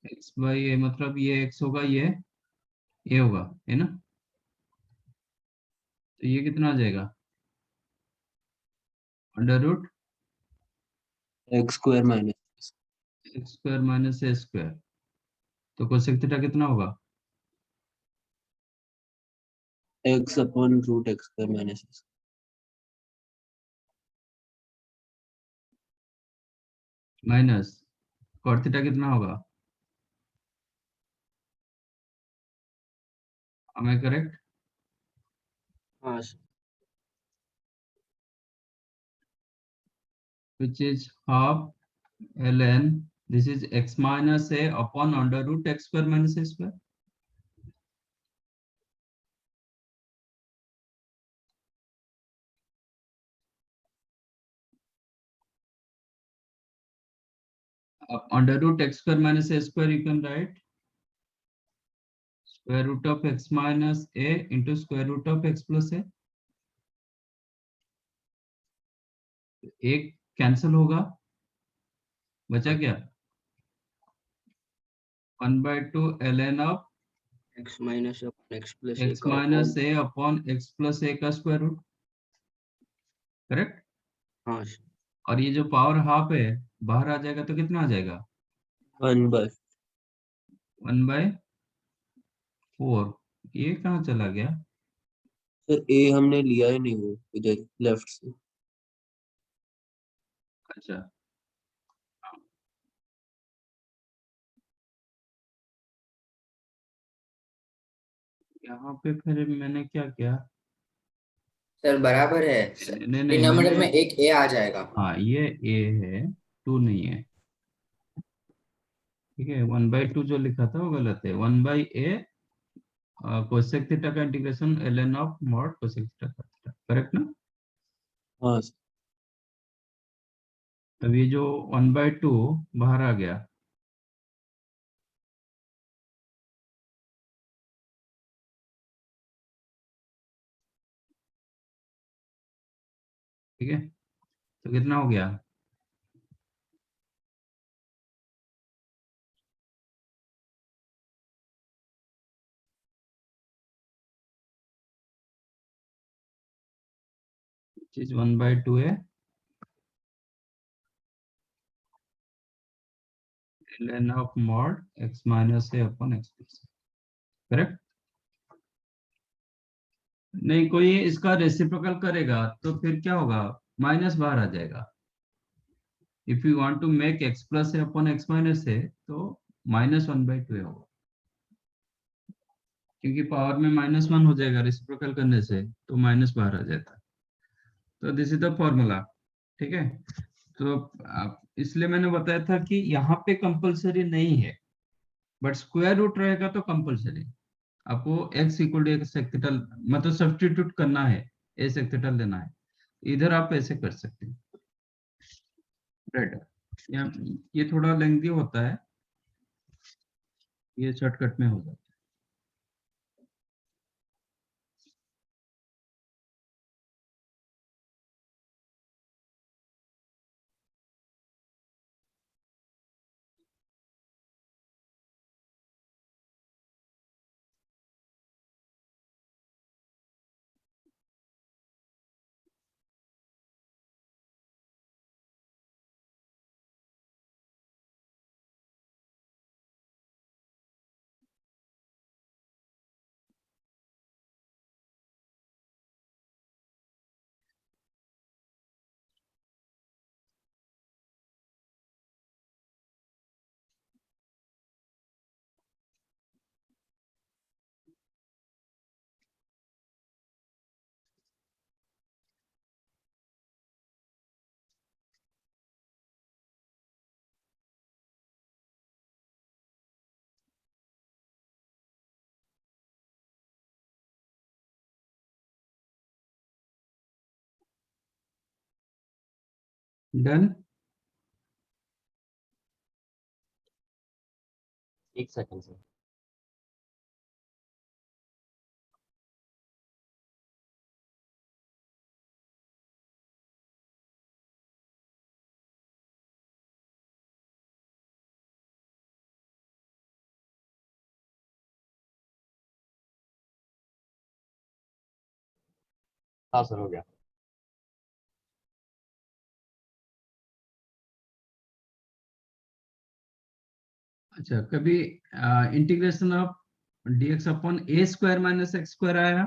X by a मतलब ये एक्स होगा, ये होगा, है ना? तो ये कितना आ जाएगा? Under root x square minus x square minus a square. तो कोसेक थीटा कितना होगा? X upon root x square minus minus cot theta कितना होगा? am I correct? हाँ sir, Which is half ln, this is x minus a upon under root x square minus a square. Under root x square minus a square you can write square root of x minus a into square root of x plus a. एक cancel होगा, बचा क्या? 1/2 ln of x minus x plus x minus a upon x plus a का square root, correct? हाँ sir, और ये जो power half है बाहर आ जाएगा तो कितना आ जाएगा? 1/4। 1/4। ये कहाँ चला गया? सर ए हमने लिया ही नहीं, वो इधर लेफ्ट से। अच्छा, यहाँ पे फिर मैंने क्या किया? सर बराबर है, नहीं नहीं, डिनोमिनेटर मैंने में एक ए आ जाएगा। हाँ ये a है, 2 नहीं है, ठीक है। 1/2 जो लिखा था वो गलत है। 1/a कोसेक थीटा का integration ln of mod cosec theta का थीटा, करेक्ट ना? हाँ सर, अब ये जो 1/2 बाहर आ गया, ठीक है, तो कितना हो गया? चीज 1/2 है ln of mod x minus a upon x plus, correct? नहीं, कोई इसका रेसिप्रोकल करेगा तो फिर क्या होगा? माइनस बाहर आ जाएगा। If you want to make x plus a upon x minus a तो -1/2 होगा, क्योंकि पावर में -1 हो जाएगा रेसिप्रोकल करने से, तो माइनस बाहर आ जाता है। तो दिस इज द फॉर्मूला, ठीक है। तो इसलिए मैंने बताया था कि यहाँ पे कंपलसरी नहीं है, बट स्क्वायर रूट रहेगा तो कंपलसरी। आपको x equal to sec theta मतलब सब्स्टिट्यूट करना है, ए सेक थीटा लेना है, इधर आप ऐसे कर सकते हैं, राइट? ये थोड़ा लेंथी होता है, ये शॉर्टकट में हो जाता है। डन। एक सेकंड सर। हाँ सर, हो गया। अच्छा, कभी integration of dx upon a square minus x square आया?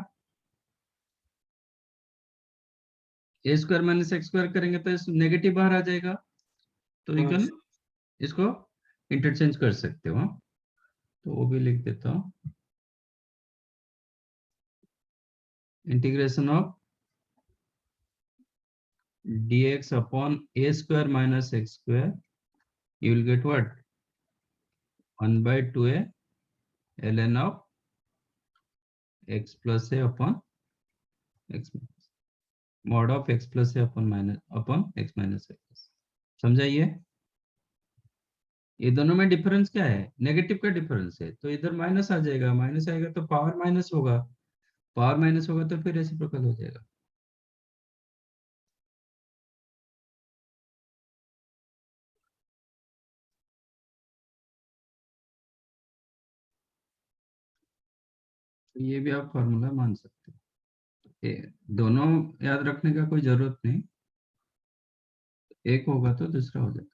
ए स्क्वायर माइनस एक्स स्क्वायर करेंगे तो नेगेटिव बाहर आ जाएगा, तो यू हाँ कैन सर, इसको इंटरचेंज कर सकते हो। तो वो भी लिख देता हूँ, integration of dx upon a square minus x square, you will get what? 1 by 2a ln of x plus a upon x mod of x plus a upon minus upon x minus x। समझाइए, ये दोनों में difference क्या है? Negative का difference है, तो इधर माइनस आ जाएगा, माइनस आएगा तो पावर माइनस होगा, पावर माइनस होगा तो फिर रेसिप्रोकल हो जाएगा। तो ये भी आप फॉर्मूला मान सकते हो। दोनों याद रखने का कोई जरूरत नहीं, एक होगा तो दूसरा हो जाएगा।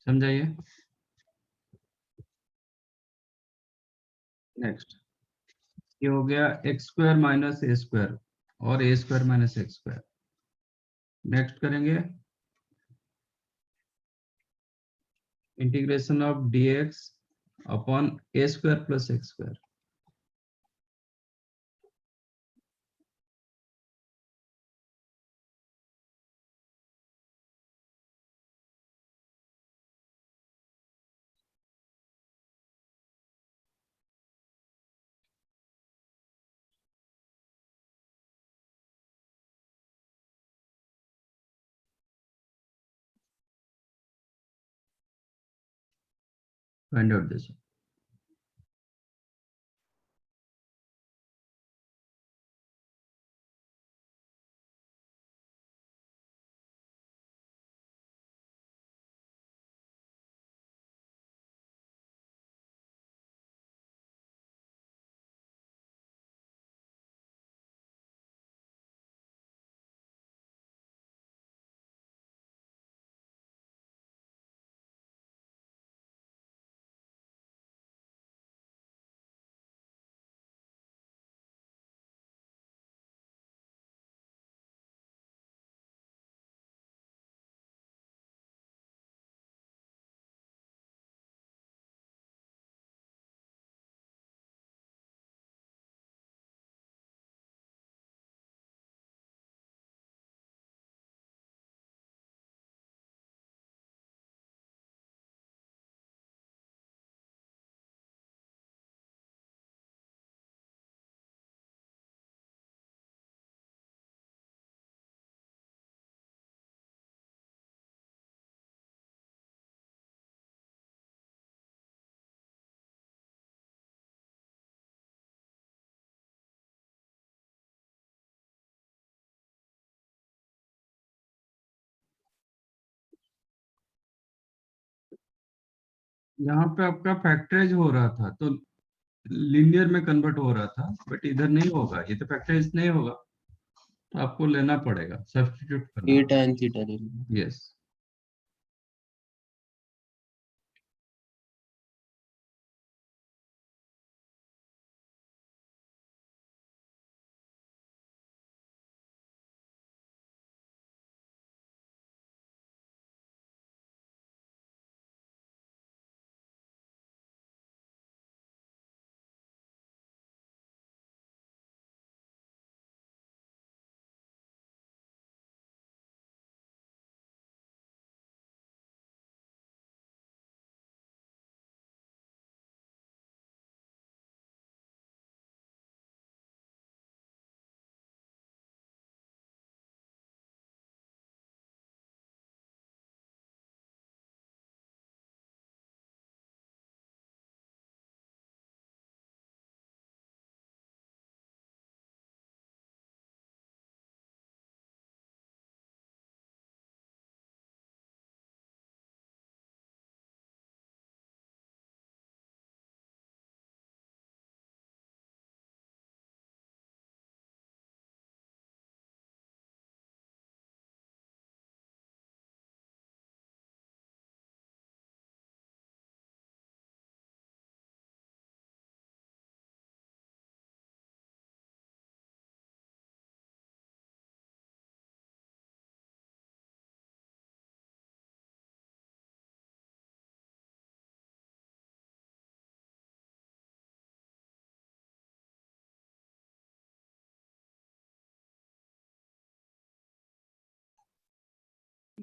समझाइए। नेक्स्ट, ये हो गया x square minus a square और a square minus x square. Next करेंगे integration of dx upon a square plus x square. Find out this. यहाँ पे आपका फैक्टराइज हो रहा था तो लीनियर में कन्वर्ट हो रहा था, बट इधर नहीं होगा, ये तो फैक्टराइज नहीं होगा, तो आपको लेना पड़ेगा, सब्स्टिट्यूट करना। ए tan थीटा ले लो। यस।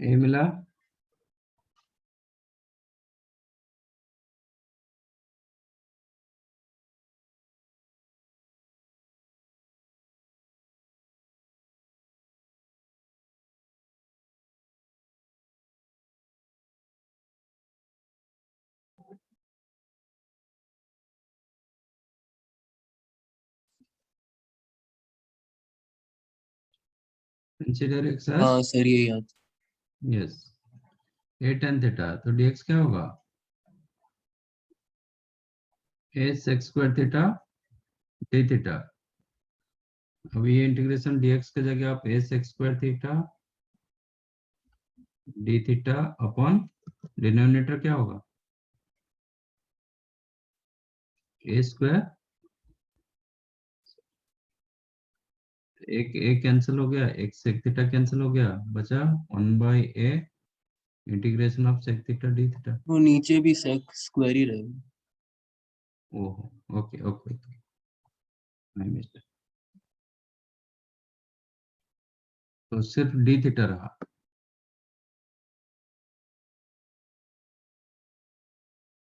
ए मिला, कंसीडर एक्स एज हाँ सर ये याद। यस ए tan थीटा, तो dx क्या होगा a sec square theta d theta. अब ये इंटीग्रेशन dx की जगह आप a sec square theta d theta upon denominator क्या होगा a स्क्वायर, एक कैंसिल हो गया, एक sec थीटा कैंसिल हो गया, बचा 1/a integration of sec theta d theta. वो नीचे भी सेक स्क्वायर ही रहेगा। Oh okay okay, I missed. तो सिर्फ d थीटा रहा,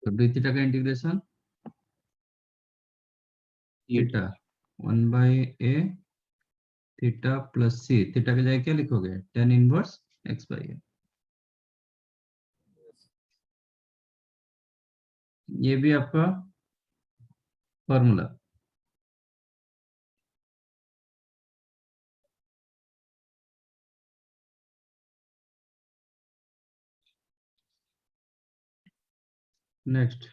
तो d थीटा का इंटीग्रेशन ये theta 1/a theta plus c, theta की जगह क्या लिखोगे tan इनवर्स x/a। ये भी आपका formula. Next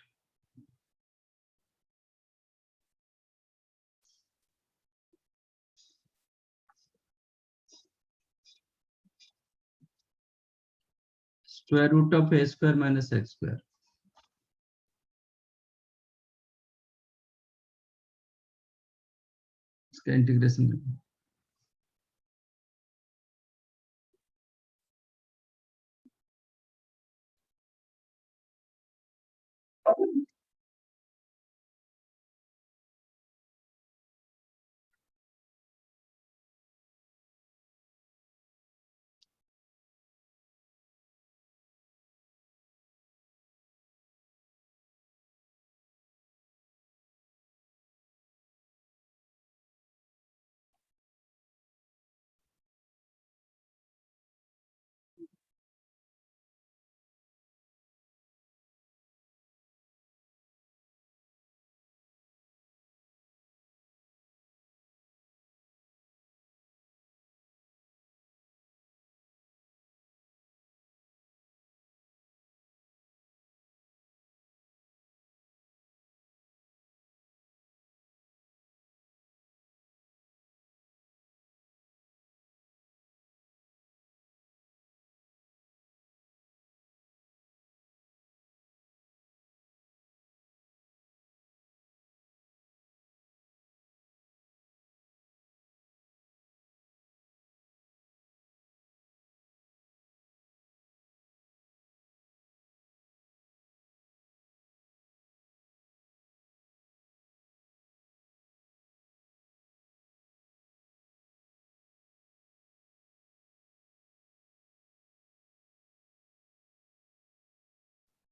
square root of a square minus x square, इसका इंटीग्रेशन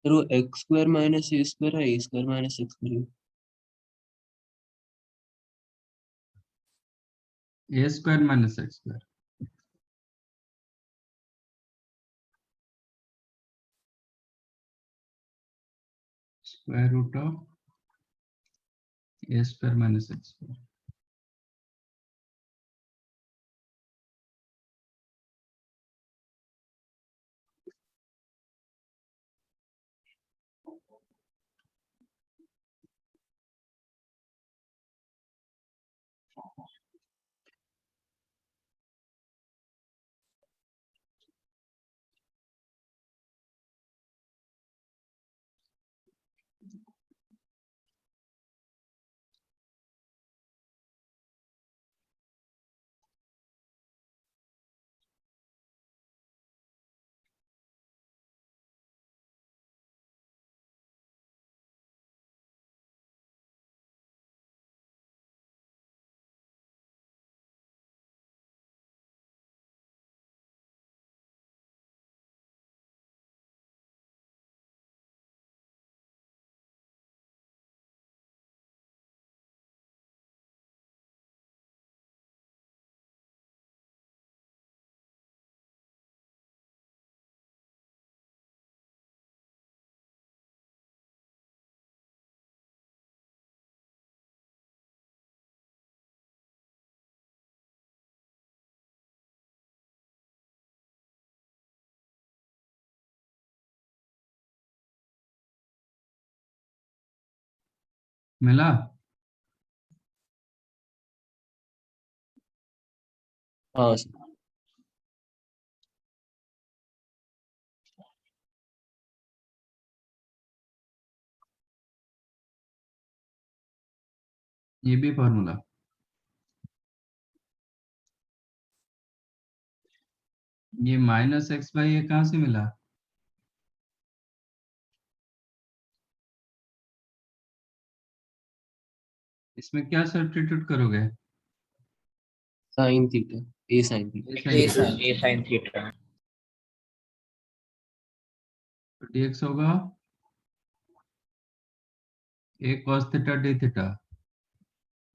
फिर वो x square minus a square है, a square minus x square. a square minus x square, square root of a square minus x square. मिला? हाँ sir. ये भी formula. ये minus x by ए कहाँ से मिला? इसमें क्या सब्स्टिट्यूट करोगे? Sine theta, a sine theta. A sin theta. dx होगा a cos theta d theta,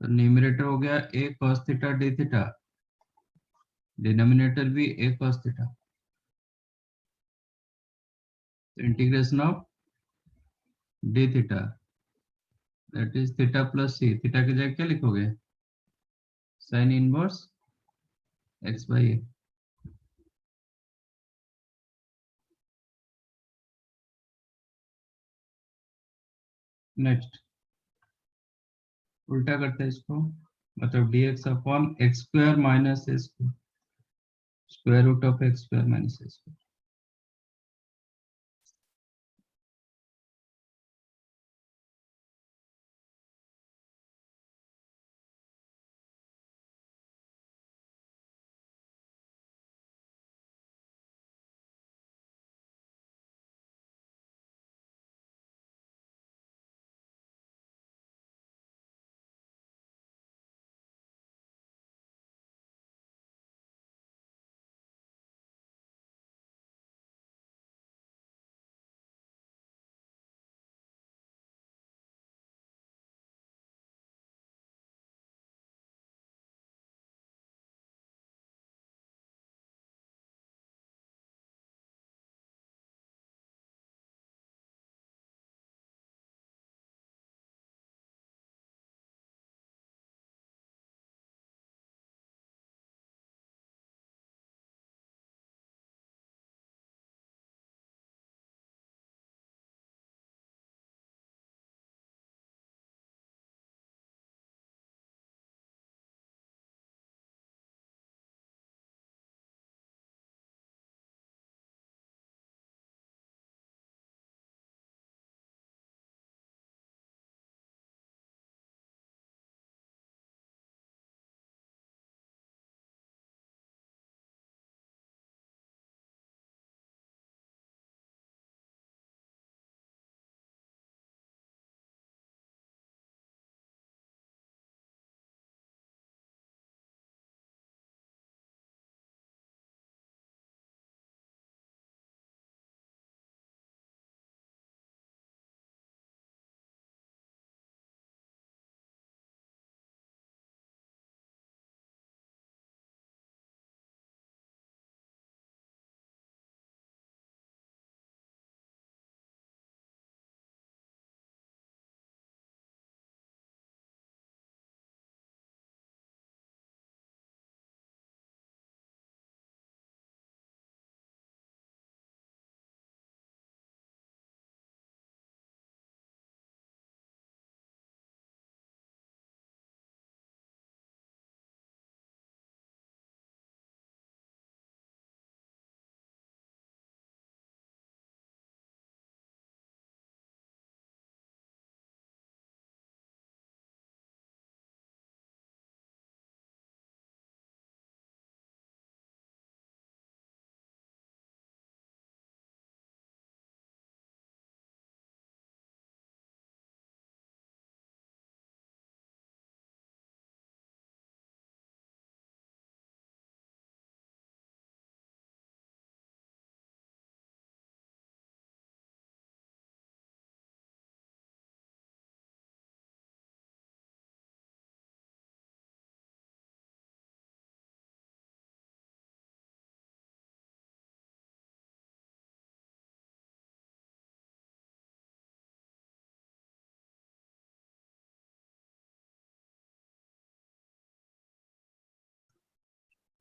तो न्यूमरेटर हो गया a cos theta d theta, denominator भी a cos थीटा। तो integration of d theta that is theta plus c, theta की जगह क्या लिखोगे? Sine inverse x by a। Next उल्टा करते हैं इसको, मतलब dx upon x square minus a square, square root of x square minus a square.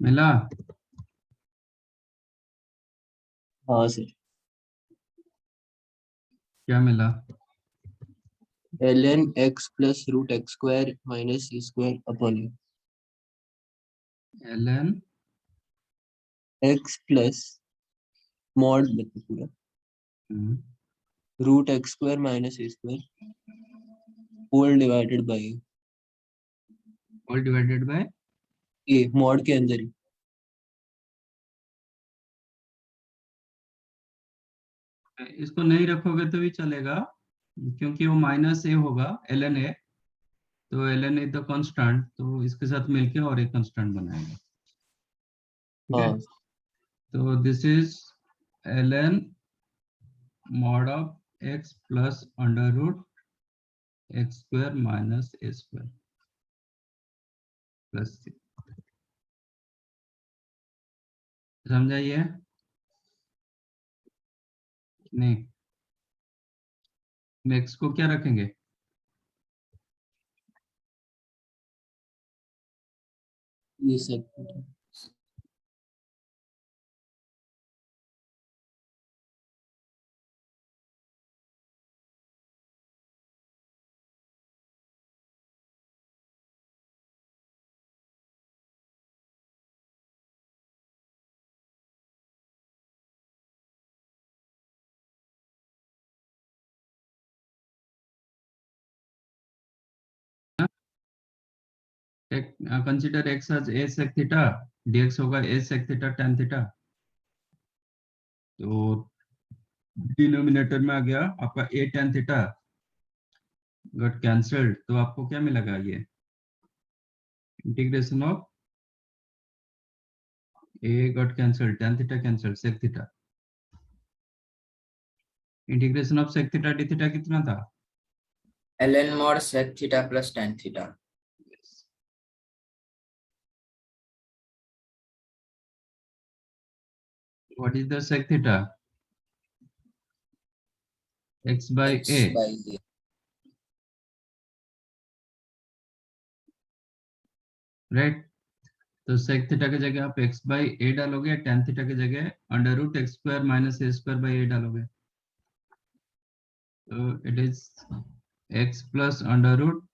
मिला? हाँ सर। क्या मिला? ln x plus root x square minus c square upon ln x plus mod मतलब पूरा हम्म, root x square minus a square whole divided by all divided by a mod के अंदर ही इसको नहीं रखोगे तो भी चलेगा, क्योंकि वो माइनस ए होगा ln ए, तो ln इज द कांस्टेंट, तो इसके साथ मिलके और एक कांस्टेंट बनाएगा। ठीक है, हाँ तो this is ln mod of x plus under root x square minus a square plus c. समझाइए नहीं? x को क्या रखेंगे? ये सब consider x as a sec theta, dx होगा a sec theta tan theta, तो डिनोमिनेटर में आ गया आपका a tan theta, got cancelled, तो आपको क्या मिलेगा? ये integration of a got cancelled, tan theta cancelled, sec theta, integration of sec theta d theta कितना था? ln mod sec theta plus tan theta. What is the sec theta? X by X a, by a. Right? तो sec theta की जगह आप x by a डालोगे, tan theta की जगह under root x square minus a square by a डालोगे, तो it is x plus under root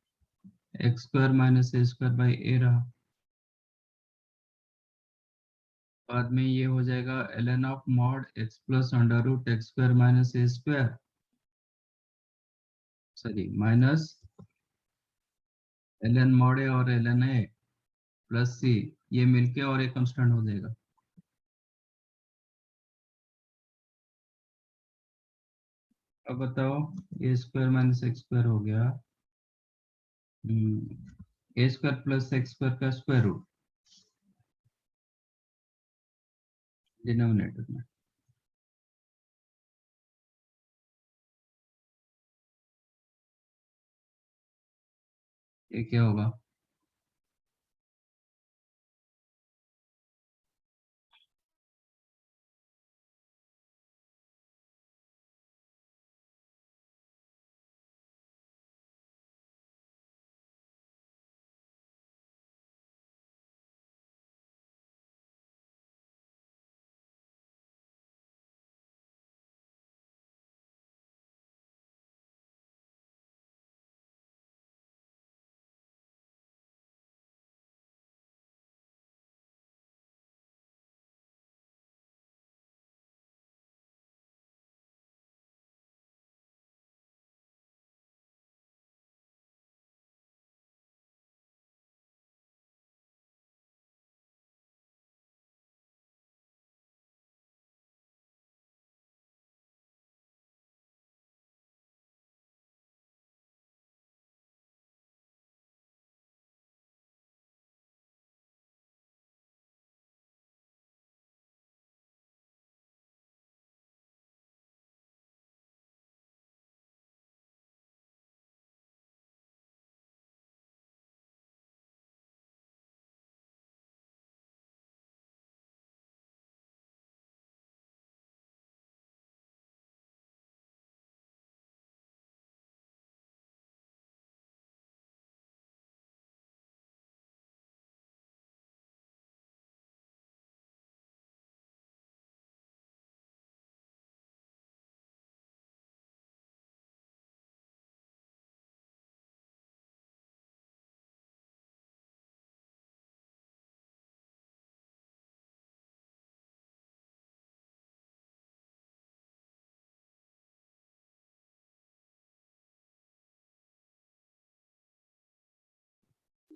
x square minus a square by a रहा। बाद में ये हो जाएगा ln of mod x plus under root x square minus a square, sorry minus ln mod a और ln ए plus सी, ये मिलके और एक कांस्टेंट हो जाएगा। अब बताओ, a square minus x square हो गया, a square plus x square का स्क्वायर रूट डिनोमिनेटर में, ये क्या होगा?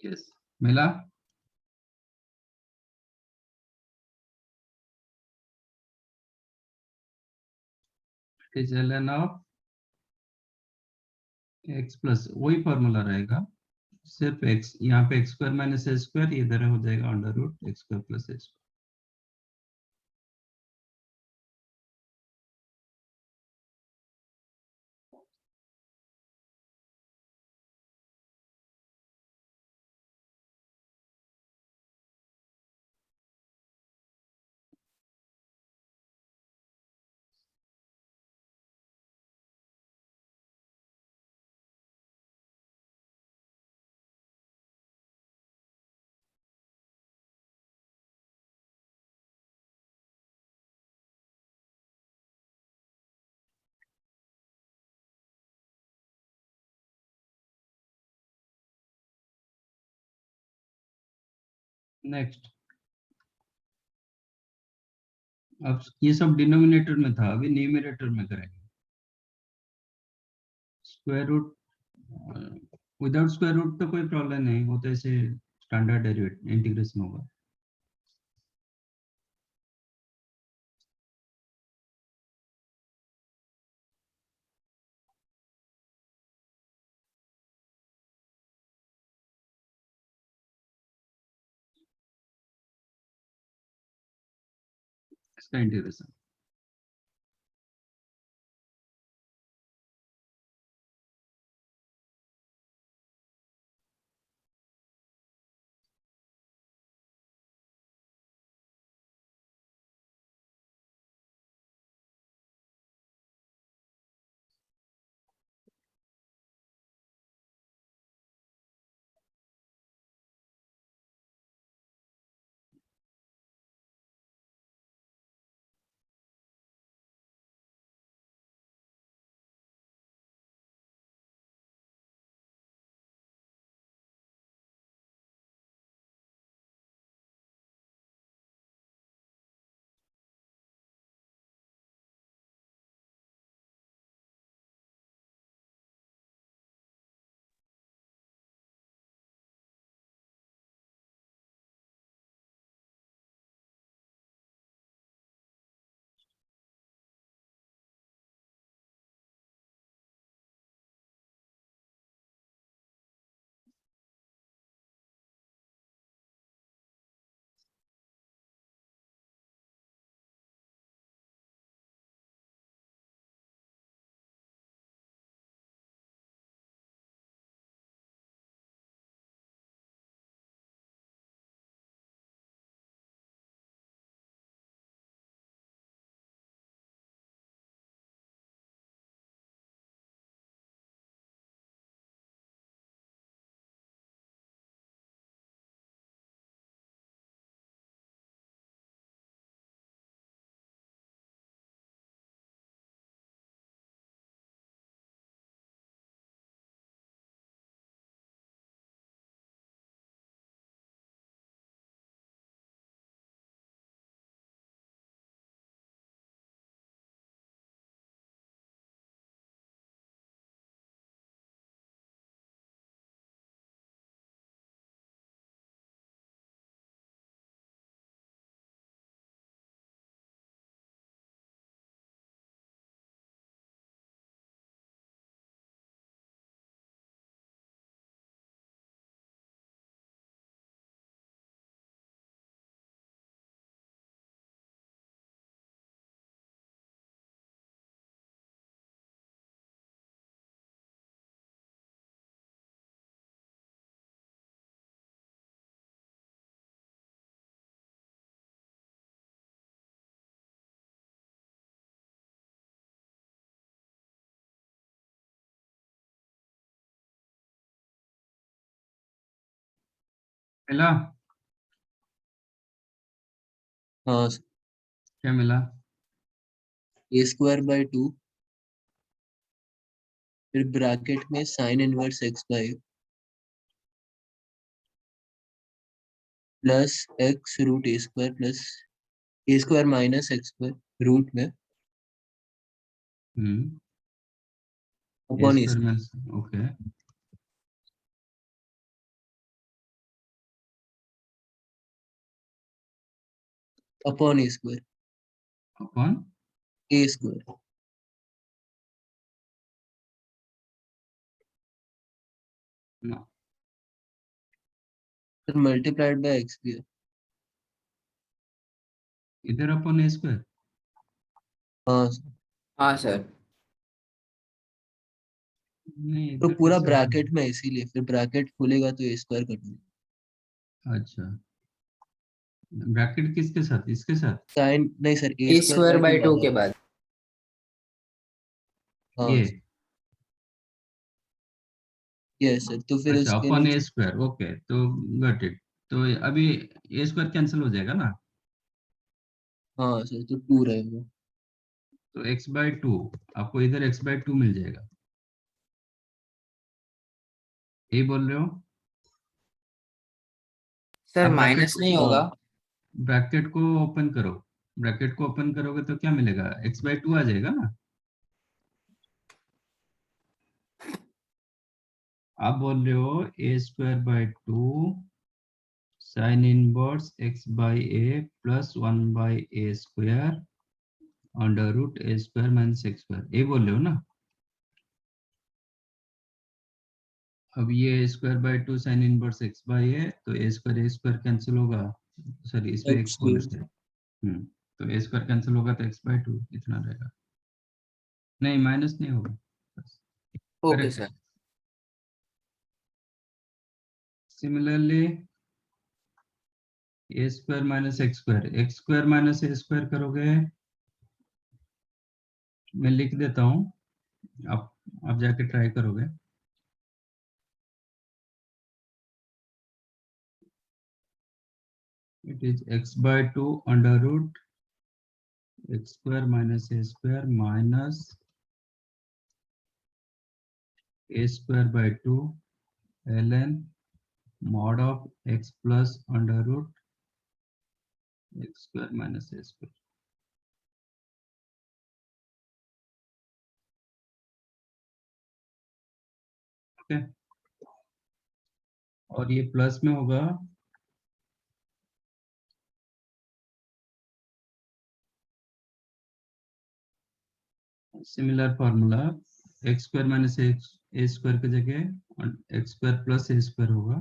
यस मिला। Is ln of x plus वही फॉर्मूला रहेगा, सिर्फ x यहाँ पे x square minus a square, इधर हो जाएगा under root x square plus a square. Next, अब ये सब डिनोमिनेटर में था, अभी न्यूमरेटर में करेंगे। Square root, without square root तो कोई प्रॉब्लम नहीं, वो तो ऐसे स्टैंडर्ड डेरिवेटिव इंटीग्रेशन होगा। इसका इंटीग्रेशन मिला। हाँ क्या मिला? ए स्क्वायर बाई 2 फिर ब्रैकेट में sine inverse x by plus x root a square plus a square minus x square root में upon a experiments, okay. Upon a square upon a square no sir multiplied by x भी है। इधर upon a square हाँ sir। हाँ sir. नहीं तो इधर पूरा कैसे ब्रैकेट में इसीलिए फिर ब्रैकेट खुलेगा तो ए स्क्वायर कर दूंगा। अच्छा ब्रैकेट किसके साथ इसके साथ साइन नहीं सर ए स्क्वायर बाई 2 के बाद। हाँ ये यस सर तो फिर अच्छा उसके अपॉन ए नीचे स्क्वायर ओके तो गॉट इट तो अभी ए स्क्वायर कैंसिल हो जाएगा ना हाँ सर तो 2 रहेगा। तो x/2 आपको इधर x/2 मिल जाएगा यही बोल रहे हो सर अब माइनस नहीं होगा। ब्रैकेट को ओपन करो ब्रैकेट को ओपन करोगे तो क्या मिलेगा x/2 आ जाएगा ना आप बोल रहे हो a²/2 sin inverse x/a plus 1/a² under root a² minus x², ये बोल रहे हो ना। अब ये a²/2 sin इनवर्स x/a तो a² कैंसिल होगा, सॉरी इसमें x बोल रहे थे। तो a² कैंसिल होगा तो x/2 इतना रहेगा, नहीं माइनस नहीं होगा, ओके करेक्ट सर। है। Similarly a² minus x² minus a² करोगे, मैं लिख देता हूँ, आप जाके ट्राई करोगे। It is x/2 under root x² minus a² minus a²/2 ln mod of x plus under root x² minus a²। Okay, और ये प्लस में होगा similar formula x² minus a² की जगह x² प्लस a² होगा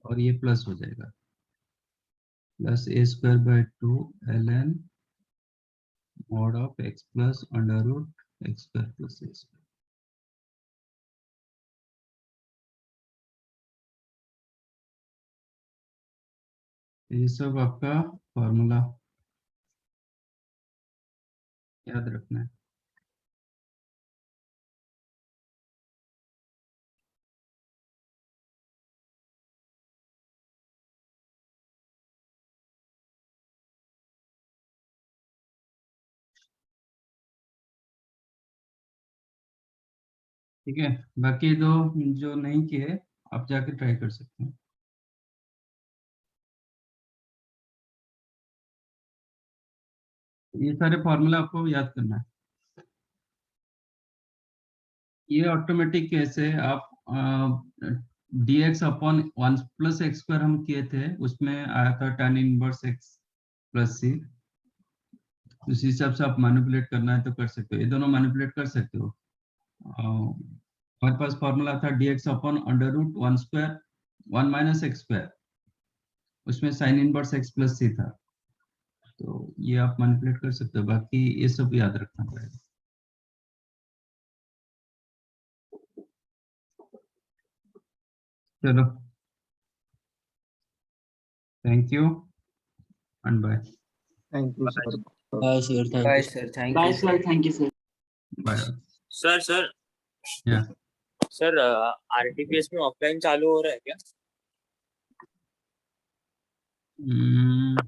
और ये प्लस हो जाएगा plus a²/2 ln mod of x plus under root x² plus a²। ये सब आपका फॉर्मूला याद रखना है। ठीक है, बाकी दो जो नहीं किए आप जाके ट्राई कर सकते हैं। ये सारे फॉर्मूला आपको याद करना है। ये ऑटोमेटिक कैसे आप dx अपॉन 1 प्लस x² हम किए थे, उसमें आया था tan inverse x plus c, उस हिसाब से आप मैनिपुलेट करना है तो कर सकते हो, ये दोनों मैनिपुलेट कर सकते हो। हमारे पास फॉर्मूला था dx upon under root 1² 1 minus x², उसमें sine inverse x plus c था, तो ये आप मैनिपुलेट कर सकते हो, बाकी ये सब याद रखना पड़ेगा। चलो, thank you and bye. Thank you sir. Bye sir thank bye you. Sir, thank bye you. Sir, thank you sir. Bye. Sir या सर आरटीपीएस में ऑफलाइन चालू हो रहा है क्या?